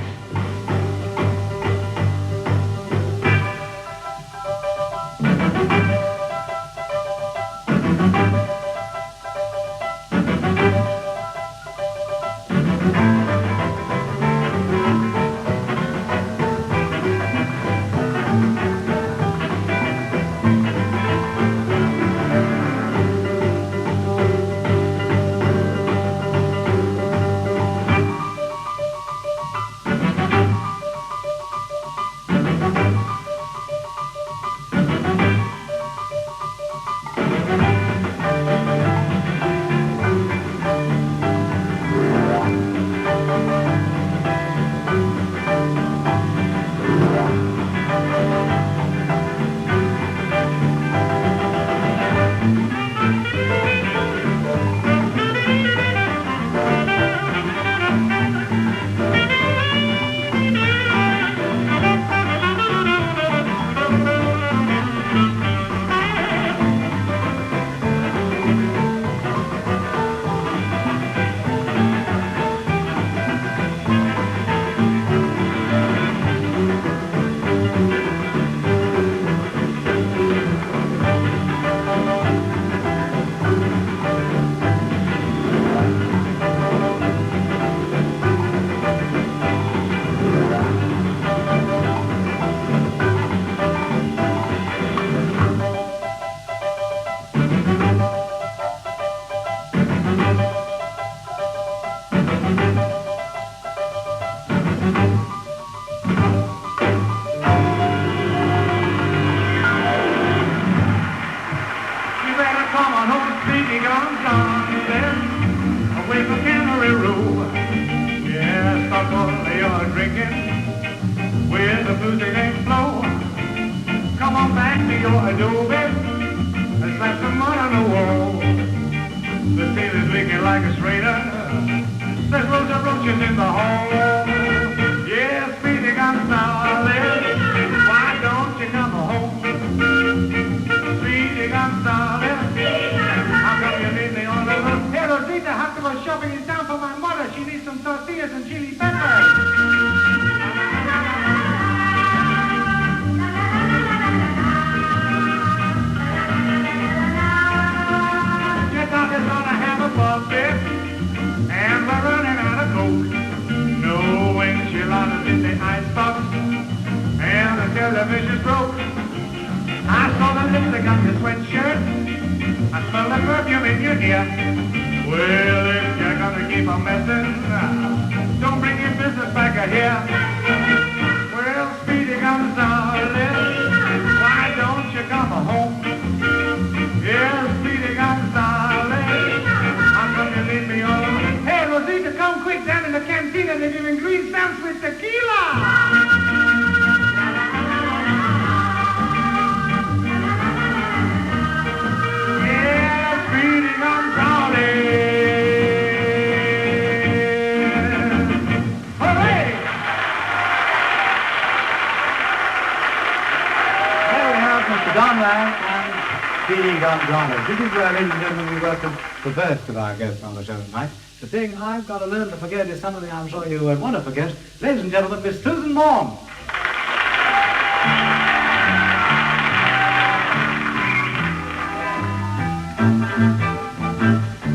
This is where, ladies and gentlemen, we welcome the first of our guests on the show tonight. The thing I've got to learn to forget is something I'm sure you won't want to forget. Ladies and gentlemen, Miss Susan Morn.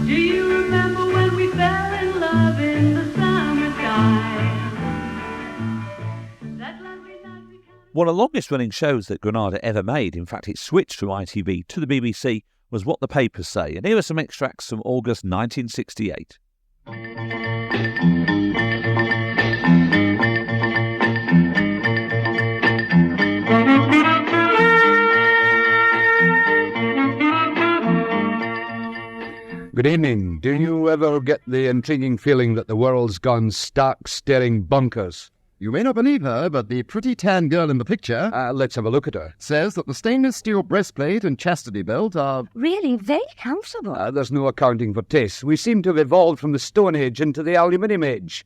Do you remember when we fell in love in the summertime? One of the longest-running shows that Granada ever made, in fact it switched from ITV to the BBC, was What the Papers Say, and here are some extracts from August 1968. Good evening. Do you ever get the intriguing feeling that the world's gone stark, staring bonkers? You may not believe her, but the pretty tan girl in the picture, let's have a look at her, says that the stainless steel breastplate and chastity belt are really very comfortable. There's no accounting for taste. We seem to have evolved from the Stone Age into the aluminium age.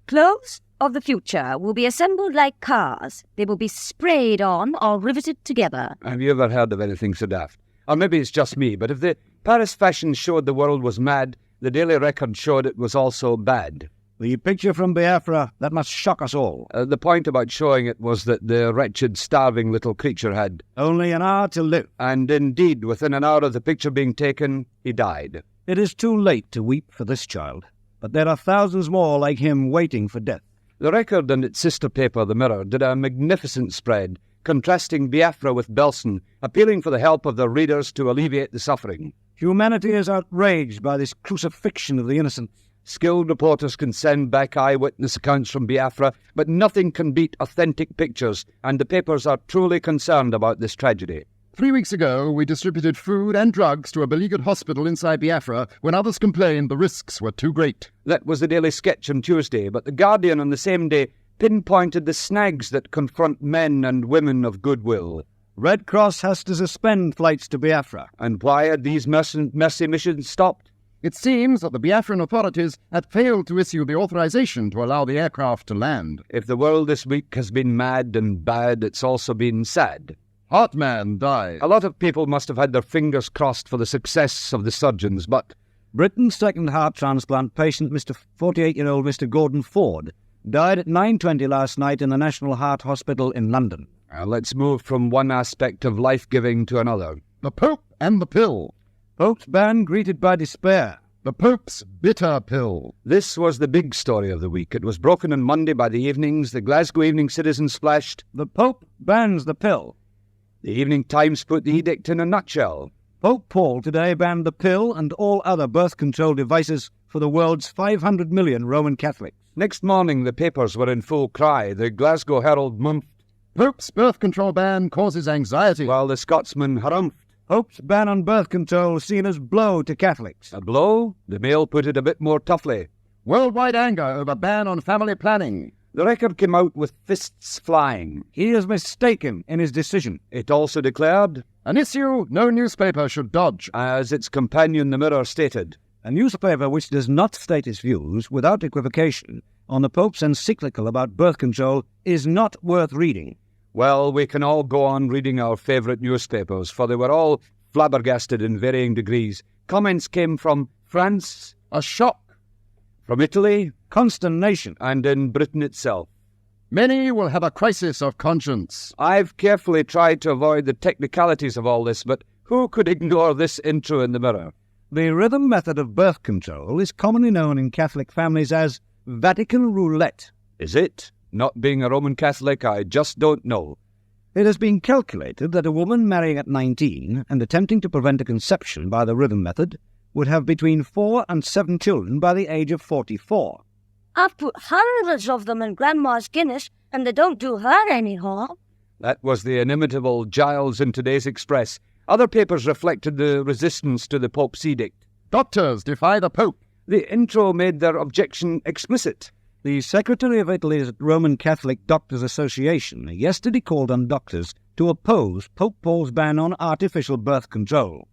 Clothes of the future will be assembled like cars. They will be sprayed on or riveted together. Have you ever heard of anything so daft? Or maybe it's just me, but if the Paris fashion showed the world was mad, the Daily Record showed it was also bad. The picture from Biafra, that must shock us all. The point about showing it was that the wretched, starving little creature had only an hour to live. And indeed, within an hour of the picture being taken, he died. It is too late to weep for this child, but there are thousands more like him waiting for death. The Record and its sister paper, The Mirror, did a magnificent spread, contrasting Biafra with Belsen, appealing for the help of their readers to alleviate the suffering. Humanity is outraged by this crucifixion of the innocent. Skilled reporters can send back eyewitness accounts from Biafra, but nothing can beat authentic pictures, and the papers are truly concerned about this tragedy. 3 weeks ago, we distributed food and drugs to a beleaguered hospital inside Biafra when others complained the risks were too great. That was the Daily Sketch on Tuesday, but the Guardian on the same day pinpointed the snags that confront men and women of goodwill. Red Cross has to suspend flights to Biafra. And why had these mercy missions stopped? It seems that the Biafran authorities had failed to issue the authorization to allow the aircraft to land. If the world this week has been mad and bad, it's also been sad. Heartman died. A lot of people must have had their fingers crossed for the success of the surgeons, but Britain's second heart transplant patient, 48-year-old Mr. Gordon Ford, died at 9:20 last night in the National Heart Hospital in London. Let's move from one aspect of life-giving to another. The Pope and the pill. Pope's ban greeted by despair. The Pope's bitter pill. This was the big story of the week. It was broken on Monday by the evenings. The Glasgow Evening Citizen splashed, "The Pope bans the pill." The Evening Times put the edict in a nutshell. Pope Paul today banned the pill and all other birth control devices for the world's 500 million Roman Catholics. Next morning, the papers were in full cry. The Glasgow Herald mumphed, "Pope's birth control ban causes anxiety," while the Scotsman harumphed, "Pope's ban on birth control seen as blow to Catholics." A blow? The Mail put it a bit more toughly. "Worldwide anger over ban on family planning." The Record came out with fists flying. "He is mistaken in his decision." It also declared, "An issue no newspaper should dodge," as its companion The Mirror stated. A newspaper which does not state its views, without equivocation, on the Pope's encyclical about birth control is not worth reading. Well, we can all go on reading our favourite newspapers, for they were all flabbergasted in varying degrees. Comments came from France, a shock. From Italy, consternation. And in Britain itself. Many will have a crisis of conscience. I've carefully tried to avoid the technicalities of all this, but who could ignore this intro in The Mirror? The rhythm method of birth control is commonly known in Catholic families as Vatican roulette. Is it? Not being a Roman Catholic, I just don't know. It has been calculated that a woman marrying at 19 and attempting to prevent a conception by the rhythm method would have between 4 and 7 children by the age of 44. I've put hundreds of them in Grandma's Guinness, and they don't do her any harm. That was the inimitable Giles in today's Express. Other papers reflected the resistance to the Pope's edict. Doctors defy the Pope. The intro made their objection explicit. The Secretary of Italy's Roman Catholic Doctors Association yesterday called on doctors to oppose Pope Paul's ban on artificial birth control.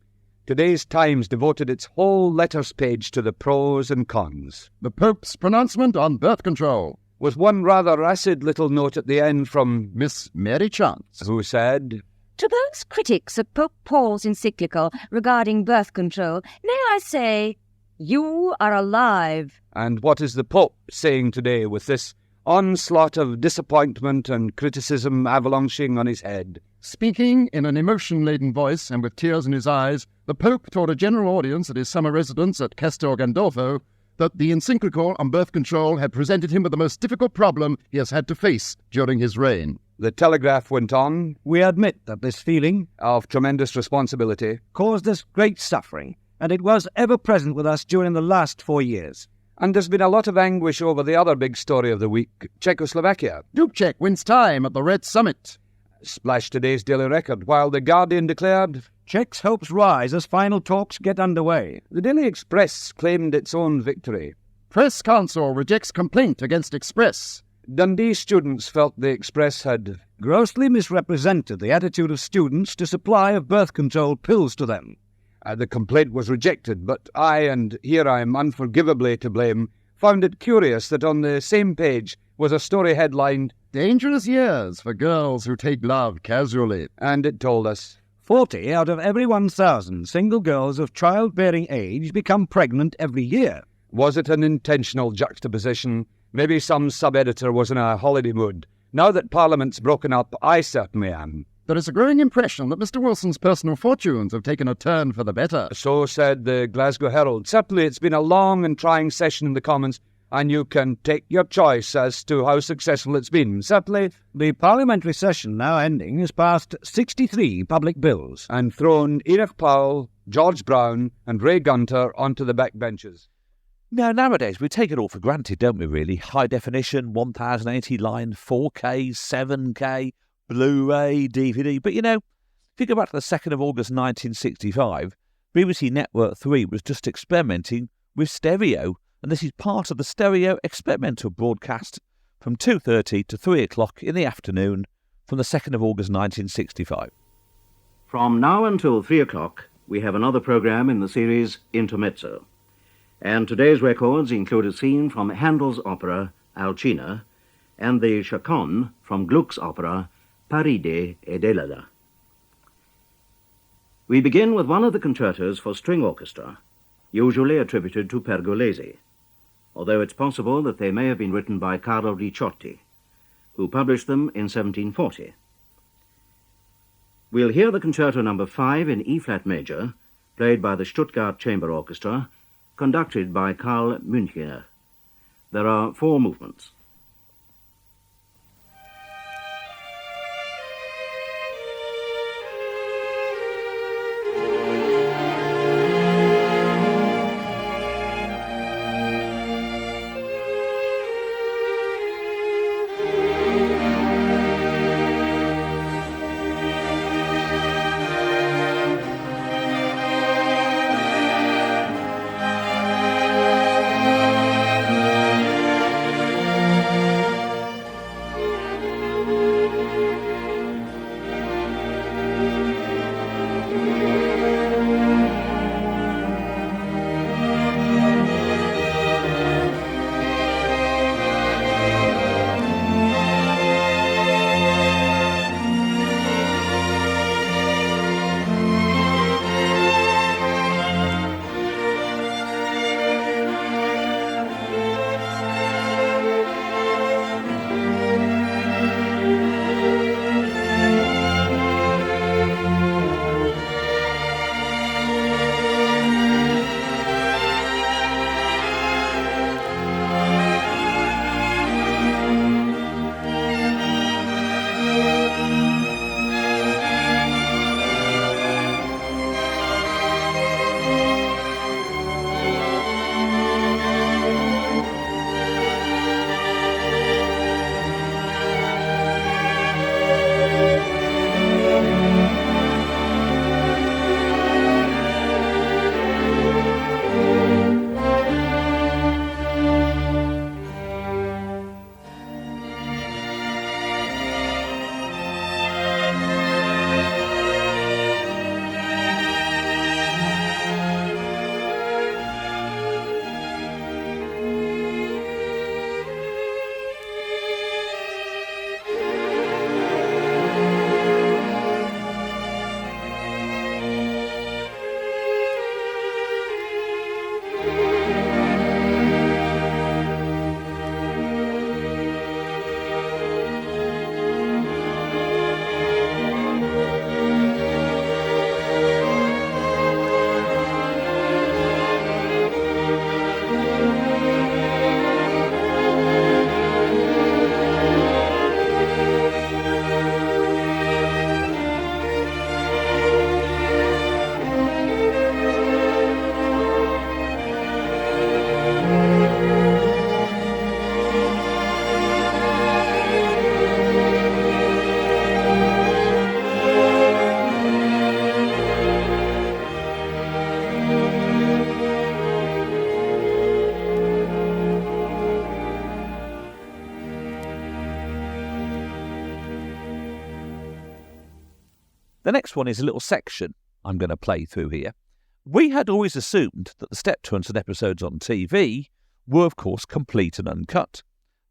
Today's Times devoted its whole letters page to the pros and cons. The Pope's pronouncement on birth control. With one rather acid little note at the end from Miss Mary Chance, who said, "To those critics of Pope Paul's encyclical regarding birth control, may I say, you are alive." And what is the Pope saying today with this onslaught of disappointment and criticism avalanching on his head? Speaking in an emotion-laden voice and with tears in his eyes, the Pope told a general audience at his summer residence at Castel Gandolfo that the encyclical on birth control had presented him with the most difficult problem he has had to face during his reign. The Telegraph went on, "We admit that this feeling of tremendous responsibility caused us great suffering, and it was ever present with us during the last 4 years. And there's been a lot of anguish over the other big story of the week, Czechoslovakia. Dubček wins time at the Red Summit," splashed today's Daily Record, while the Guardian declared, "Czechs' hopes rise as final talks get underway." The Daily Express claimed its own victory. Press Council rejects complaint against Express. Dundee students felt the Express had grossly misrepresented the attitude of students to supply of birth control pills to them. The complaint was rejected, but I, and here I am unforgivably to blame, found it curious that on the same page was a story headlined, "Dangerous Years for Girls Who Take Love Casually." And it told us, 40 out of every 1,000 single girls of childbearing age become pregnant every year. Was it an intentional juxtaposition? Maybe some sub-editor was in a holiday mood. Now that Parliament's broken up, I certainly am. There is a growing impression that Mr. Wilson's personal fortunes have taken a turn for the better. So said the Glasgow Herald. Certainly it's been a long and trying session in the Commons, and you can take your choice as to how successful it's been. Certainly, the parliamentary session now ending has passed 63 public bills and thrown Enoch Powell, George Brown and Ray Gunter onto the backbenches. Now, nowadays, we take it all for granted, don't we, really? High definition, 1080 line, 4K, 7K, Blu-ray, DVD. But, you know, if you go back to the 2nd of August 1965, BBC Network 3 was just experimenting with stereo, and this is part of the stereo experimental broadcast from 2:30 to 3 o'clock in the afternoon from the 2nd of August 1965. From now until 3 o'clock, we have another programme in the series Intermezzo. And today's records include a scene from Handel's opera Alcina and the chaconne from Gluck's opera Paride ed Elena. We begin with one of the concertos for string orchestra, usually attributed to Pergolesi, although it's possible that they may have been written by Carlo Ricciotti, who published them in 1740. We'll hear the concerto number 5 in E-flat major, played by the Stuttgart Chamber Orchestra, conducted by Karl Münchner. There are 4 movements. The next one is a little section I'm going to play through here. We had always assumed that the step turns and episodes on TV were, of course, complete and uncut.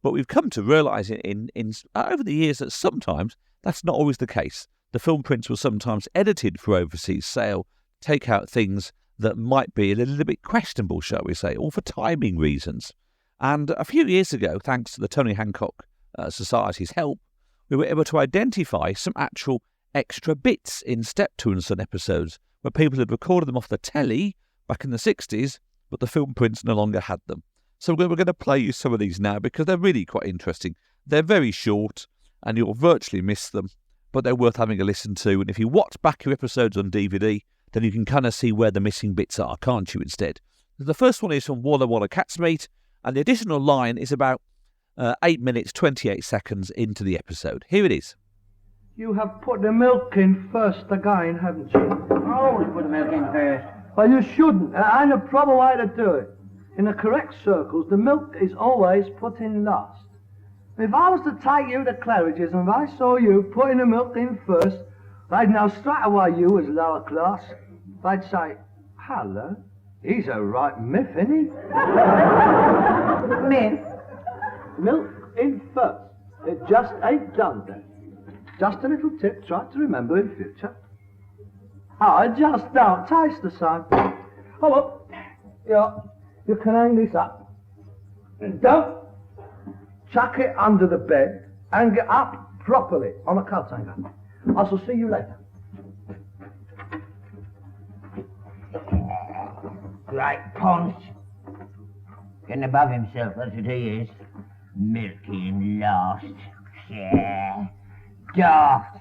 But we've come to realise in over the years that sometimes that's not always the case. the film prints were sometimes edited for overseas sale, take out things that might be a little bit questionable, shall we say, or for timing reasons. And a few years ago, thanks to the Tony Hancock Society's help, we were able to identify some actual extra bits in Step 2 and Son episodes where people had recorded them off the telly back in the 60s, but the film prints no longer had them. So we're going to play you some of these now because they're really quite interesting. They're very short and you'll virtually miss them, but they're worth having a listen to. And if you watch back your episodes on DVD, then you can kind of see where the missing bits are, can't you, instead? The first one is from Walla Walla Cat's Meat, and the additional line is about 8 minutes, 28 seconds into the episode. Here it is. You have put the milk in first again, haven't you? I always put the milk in first. Well, you shouldn't. And a proper way to do it. In the correct circles, the milk is always put in last. If I was to take you to Claridge's and if I saw you putting the milk in first, they'd know straight away you was lower class. They'd say, hello, he's a right miff, isn't he? Miff? Milk in first. It just ain't done then. Just a little tip, try to remember in future. Oh, it just don't taste the same. Oh, look. Yeah, you can hang this up. And don't chuck it under the bed. Hang it up properly on a coat hanger. I shall see you later. Great ponce. Getting above himself, that's what he is. Milky and last. Yeah. Daft.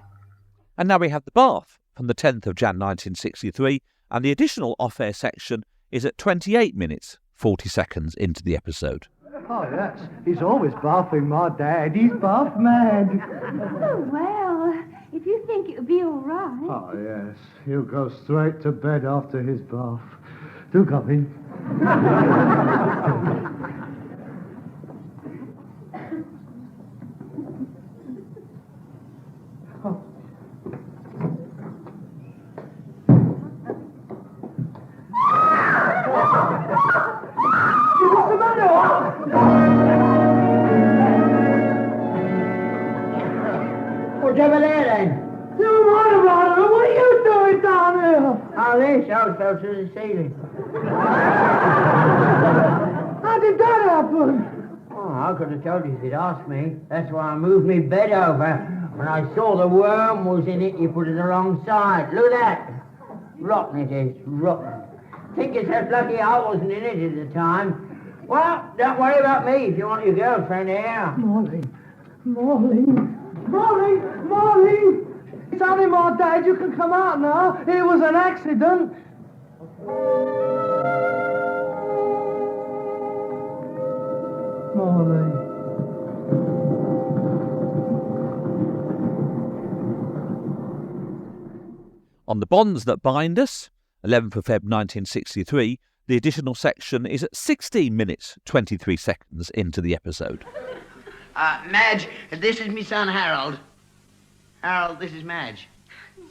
And now we have The Bath from the 10th of Jan 1963, and the additional off-air section is at 28 minutes, 40 seconds into the episode. Oh, yes. He's always bathing my dad. He's bath mad. Oh, well, if you think it'll be all right. Oh, yes. He'll go straight to bed after his bath. Do come in. What's over there, then? You Ryder, what are you doing down here? Oh, this house fell through the ceiling. How did that happen? Oh, I could have told you if you'd asked me. That's why I moved my bed over. When I saw the worm was in it, you put it the wrong side. Look at that. Rotten it is, rotten. Think yourself lucky I wasn't in it at the time. Well, don't worry about me if you want your girlfriend here. Molly. It's only my dad. You can come out now. It was an accident. Molly. On The Bonds That Bind Us, 11th of Feb 1963, the additional section is at 16 minutes, 23 seconds into the episode. Madge, this is my son Harold. Harold, this is Madge.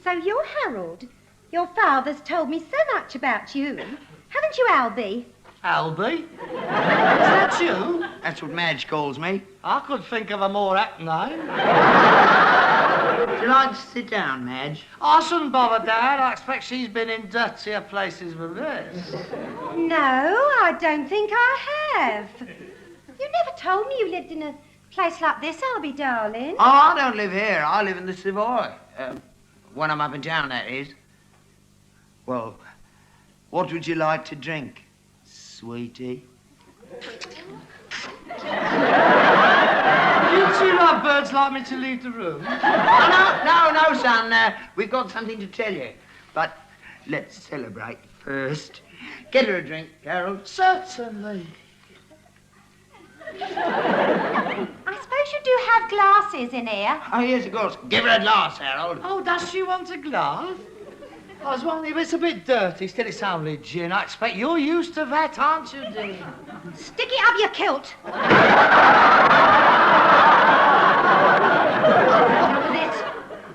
So you're Harold. Your father's told me so much about you. Haven't you, Albie? Albie? Is that you? That's what Madge calls me. I could think of a more apt name. Would you like to sit down, Madge? I shouldn't bother, Dad. I expect she's been in dirtier places than this. No, I don't think I have. You never told me you lived in a place like this, Albie, darling. Oh, I don't live here. I live in the Savoy. When I'm up in town, that is. Well, what would you like to drink, sweetie? You two lovebirds like me to leave the room? No, son. We've got something to tell you. But let's celebrate first. Get her a drink, Harold. Certainly. I suppose you do have glasses in here. Oh, yes, of course. Give her a glass, Harold. Oh, does she want a glass? I was wondering if it's a bit dirty. Still, it's only gin. I expect you're used to that, aren't you, dear? Stick it up your kilt.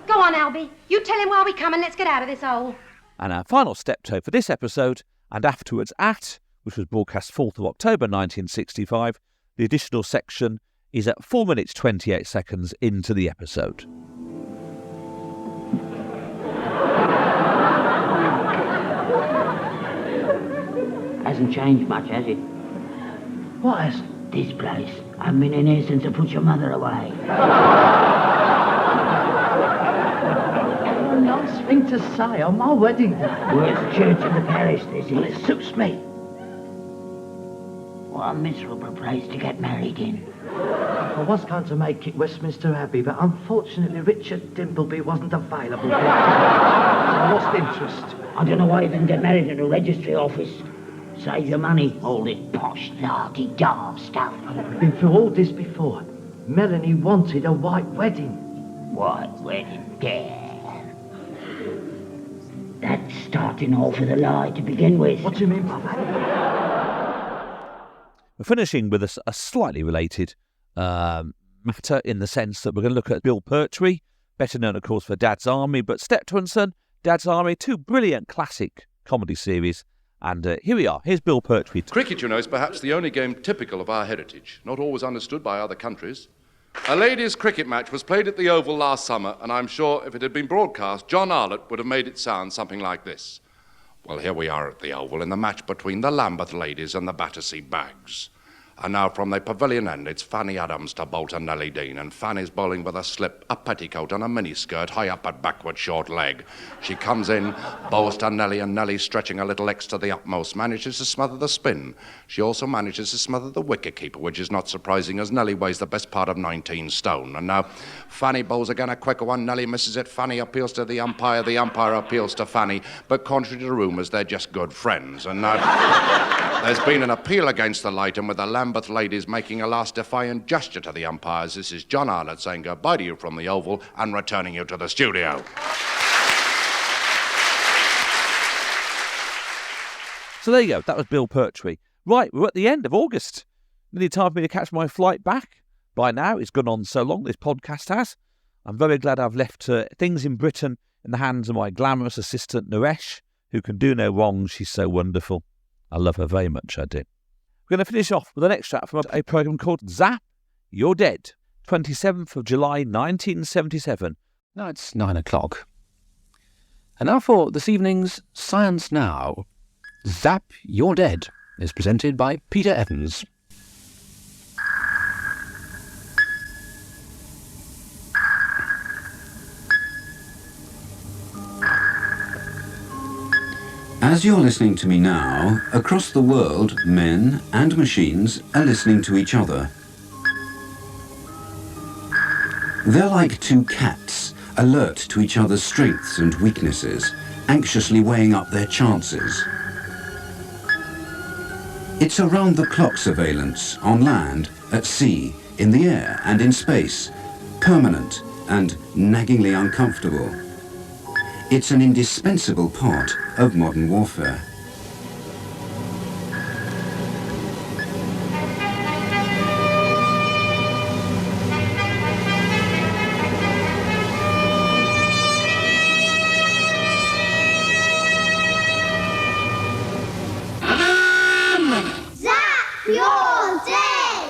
Go on, Albie. You tell him while we come and let's get out of this hole. And our final steptoe for this episode, and afterwards which was broadcast 4th of October 1965, the additional section is at 4 minutes 28 seconds into the episode. hasn't changed much, has it? What has? This place. I haven't been in here since I put your mother away. A nice thing to say on my wedding day. Worst church in the parish, this is. Well, it suits me. What a miserable place to get married in. I was going to make it Westminster Abbey, but unfortunately Richard Dimbleby wasn't available. I lost interest. I don't know why you didn't get married in a registry office. Save your money, all this posh, lardy-dar stuff. I've been through all this before. Melanie wanted a white wedding. White wedding, yeah. That's starting off with a lie to begin with. What do you mean by that? We're finishing with a slightly related matter in the sense that we're going to look at Bill Pertwee, better known, of course, for Dad's Army, but Steptoe and Son, Dad's Army, two brilliant classic comedy series. And here we are. Here's Bill Pertwee. Cricket, you know, is perhaps the only game typical of our heritage, not always understood by other countries. A ladies' cricket match was played at the Oval last summer, and I'm sure if it had been broadcast, John Arlott would have made it sound something like this. Well, here we are at the Oval in the match between the Lambeth ladies and the Battersea Bags. And now from the pavilion end, it's Fanny Adams to bowl to Nellie Dean, and Fanny's bowling with a slip, a petticoat and a miniskirt high up her backward short leg. She comes in, bowls to Nellie, and Nellie, stretching her little legs to the utmost, manages to smother the spin. She also manages to smother the wicket-keeper, which is not surprising, as Nellie weighs the best part of 19 stone. And now Fanny bowls again, a quicker one. Nellie misses it. Fanny appeals to the umpire appeals to Fanny, but contrary to rumours, they're just good friends. And now there's been an appeal against the light, and with the Lambeth ladies making a last defiant gesture to the umpires, this is John Arlott saying goodbye to you from the Oval and returning you to the studio. So there you go. That was Bill Pertwee. Right, we're at the end of August. Nearly time for me to catch my flight back. By now, it's gone on so long, this podcast has. I'm very glad I've left things in Britain in the hands of my glamorous assistant, Naresh, who can do no wrong. She's so wonderful. I love her very much, I do. We're going to finish off with an extract from a programme called Zap You're Dead, 27th of July 1977. Now it's 9 o'clock. And now for this evening's Science Now. Zap You're Dead is presented by Peter Evans. As you're listening to me now, across the world, men and machines are listening to each other. They're like two cats, alert to each other's strengths and weaknesses, anxiously weighing up their chances. It's around-the-clock surveillance, on land, at sea, in the air and in space, permanent and naggingly uncomfortable. It's an indispensable part of modern warfare. Zap You're Dead!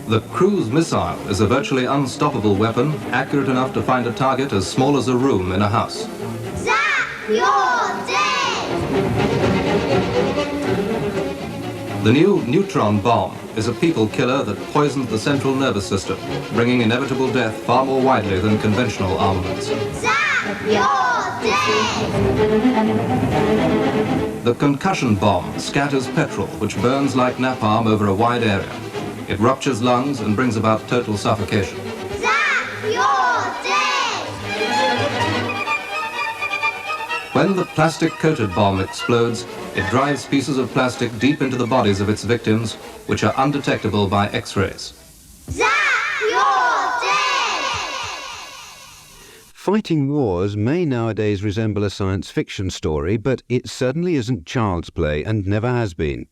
The cruise missile is a virtually unstoppable weapon, accurate enough to find a target as small as a room in a house. Zap You're Dead! The new neutron bomb is a people killer that poisons the central nervous system, bringing inevitable death far more widely than conventional armaments. Zap You're Dead! The concussion bomb scatters petrol, which burns like napalm over a wide area. It ruptures lungs and brings about total suffocation. Zap You're Dead! When the plastic-coated bomb explodes, it drives pieces of plastic deep into the bodies of its victims, which are undetectable by X-rays. Zap You're Dead! Fighting wars may nowadays resemble a science fiction story, but it certainly isn't child's play and never has been.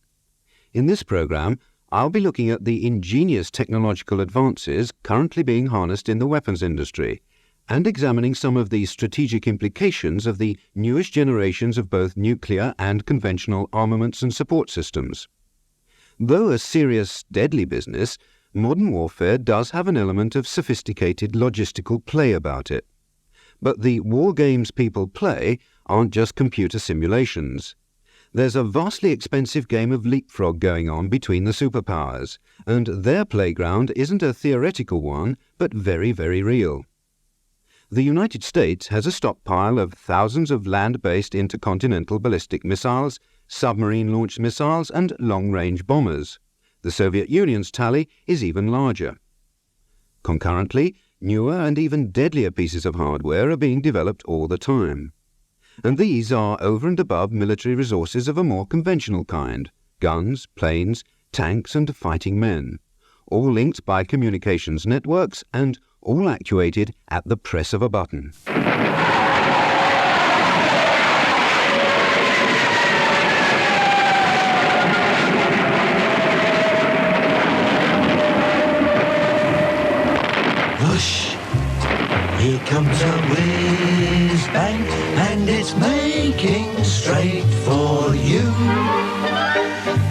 In this programme, I'll be looking at the ingenious technological advances currently being harnessed in the weapons industry and examining some of the strategic implications of the newest generations of both nuclear and conventional armaments and support systems. Though a serious, deadly business, modern warfare does have an element of sophisticated logistical play about it. But the war games people play aren't just computer simulations. There's a vastly expensive game of leapfrog going on between the superpowers, and their playground isn't a theoretical one, but very, very real. The United States has a stockpile of thousands of land-based intercontinental ballistic missiles, submarine-launched missiles, and long-range bombers. The Soviet Union's tally is even larger. Concurrently, newer and even deadlier pieces of hardware are being developed all the time. And these are over and above military resources of a more conventional kind: guns, planes, tanks and fighting men, all linked by communications networks and all actuated at the press of a button. Whoosh! Here comes a whiz bang, and it's making straight for you.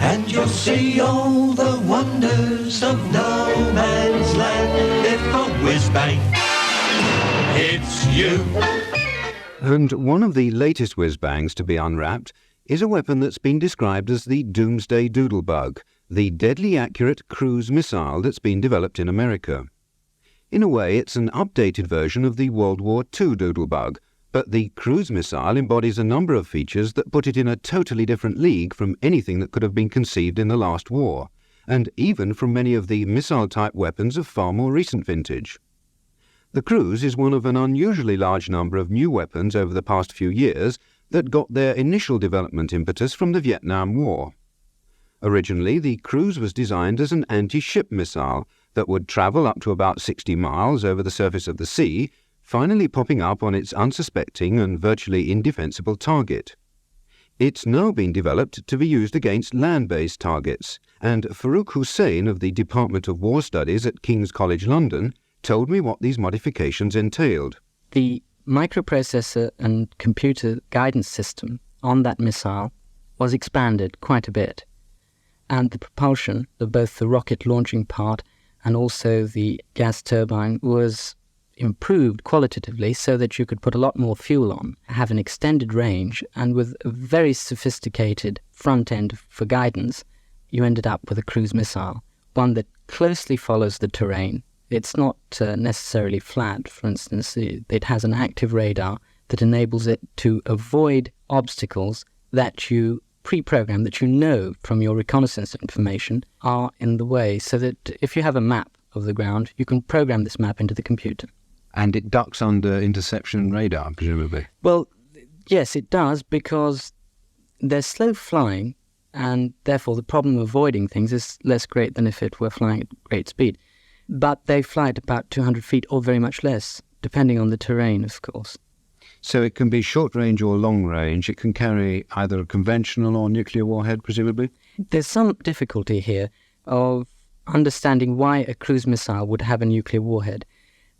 And you'll see all the wonders of no man's land if a whiz bang hits you. And one of the latest whiz-bangs to be unwrapped is a weapon that's been described as the Doomsday Doodlebug, the deadly accurate cruise missile that's been developed in America. In a way, it's an updated version of the World War II Doodlebug, but the cruise missile embodies a number of features that put it in a totally different league from anything that could have been conceived in the last war, and even from many of the missile-type weapons of far more recent vintage. The cruise is one of an unusually large number of new weapons over the past few years that got their initial development impetus from the Vietnam War. Originally, the cruise was designed as an anti-ship missile that would travel up to about 60 miles over the surface of the sea, finally popping up on its unsuspecting and virtually indefensible target. It's now been developed to be used against land-based targets, and Farouk Hussein of the Department of War Studies at King's College London told me what these modifications entailed. The microprocessor and computer guidance system on that missile was expanded quite a bit, and the propulsion of both the rocket launching part and also the gas turbine was improved qualitatively so that you could put a lot more fuel on, have an extended range, and with a very sophisticated front end for guidance, you ended up with a cruise missile, one that closely follows the terrain. It's not necessarily flat, for instance. It has an active radar that enables it to avoid obstacles that you pre-program, that you know from your reconnaissance information are in the way, so that if you have a map of the ground, you can program this map into the computer. And it ducks under interception radar, presumably? Well, yes, it does, because they're slow flying, and therefore the problem of avoiding things is less great than if it were flying at great speed. But they fly at about 200 feet or very much less, depending on the terrain, of course. So it can be short range or long range. It can carry either a conventional or nuclear warhead, presumably? There's some difficulty here of understanding why a cruise missile would have a nuclear warhead.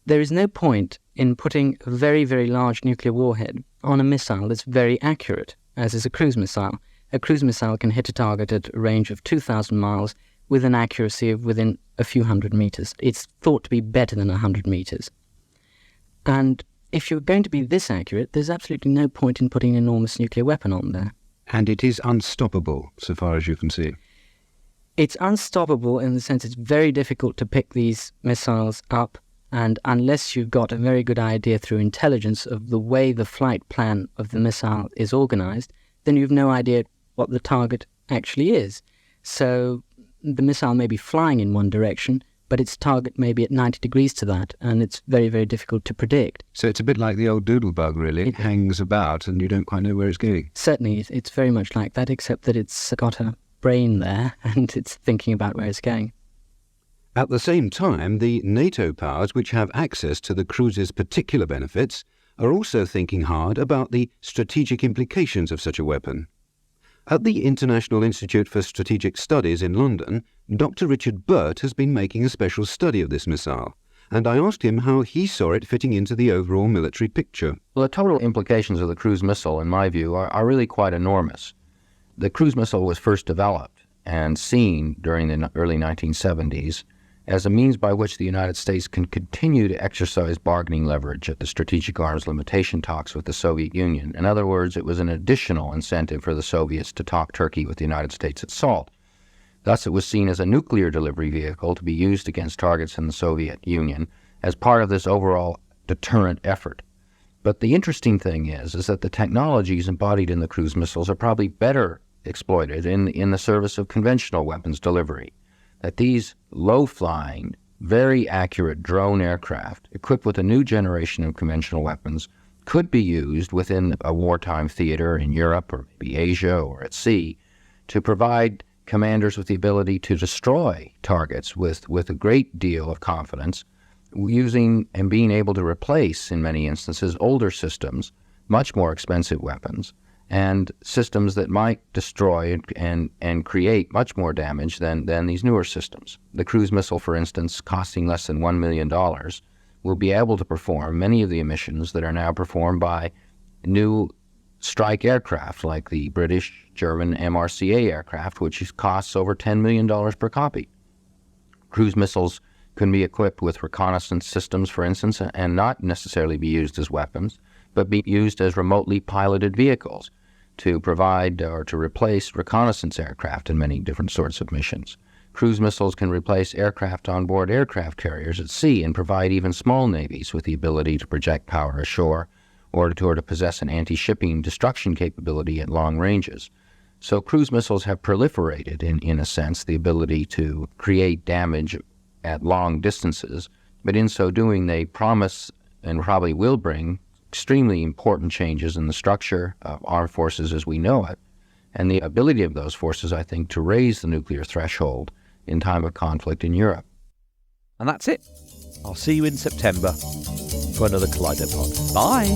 There is no point in putting a very, very large nuclear warhead on a missile that's very accurate, as is a cruise missile. A cruise missile can hit a target at a range of 2,000 miles with an accuracy of within a few hundred meters. It's thought to be better than 100 meters. And if you're going to be this accurate, there's absolutely no point in putting an enormous nuclear weapon on there. And it is unstoppable, so far as you can see. It's unstoppable in the sense it's very difficult to pick these missiles up, and unless you've got a very good idea through intelligence of the way the flight plan of the missile is organized, then you've no idea what the target actually is. So the missile may be flying in one direction, but its target may be at 90 degrees to that, and it's very, very difficult to predict. So it's a bit like the old doodlebug, really. It hangs about and you don't quite know where it's going. Certainly, it's very much like that, except that it's got a brain there and it's thinking about where it's going. At the same time, the NATO powers, which have access to the cruise's particular benefits, are also thinking hard about the strategic implications of such a weapon. At the International Institute for Strategic Studies in London, Dr. Richard Burt has been making a special study of this missile, and I asked him how he saw it fitting into the overall military picture. Well, the total implications of the cruise missile, in my view, are really quite enormous. The cruise missile was first developed and seen during the early 1970s as a means by which the United States can continue to exercise bargaining leverage at the strategic arms limitation talks with the Soviet Union. In other words, it was an additional incentive for the Soviets to talk Turkey with the United States at SALT. Thus, it was seen as a nuclear delivery vehicle to be used against targets in the Soviet Union as part of this overall deterrent effort. But the interesting thing is that the technologies embodied in the cruise missiles are probably better exploited in the service of conventional weapons delivery. That these low-flying, very accurate drone aircraft, equipped with a new generation of conventional weapons, could be used within a wartime theater in Europe or maybe Asia or at sea to provide commanders with the ability to destroy targets with a great deal of confidence, using and being able to replace, in many instances, older systems, much more expensive weapons, and systems that might destroy and create much more damage than these newer systems. The cruise missile, for instance, costing less than $1 million, will be able to perform many of the missions that are now performed by new strike aircraft like the British, German MRCA aircraft, which costs over $10 million per copy. Cruise missiles can be equipped with reconnaissance systems, for instance, and not necessarily be used as weapons, but be used as remotely piloted vehicles to provide or to replace reconnaissance aircraft in many different sorts of missions. Cruise missiles can replace aircraft on board aircraft carriers at sea and provide even small navies with the ability to project power ashore or to possess an anti-shipping destruction capability at long ranges. So cruise missiles have proliferated in a sense, the ability to create damage at long distances, but in so doing they promise and probably will bring extremely important changes in the structure of armed forces as we know it, and the ability of those forces, I think, to raise the nuclear threshold in time of conflict in Europe. And that's it. I'll see you in September for another Kaleidopod. Bye.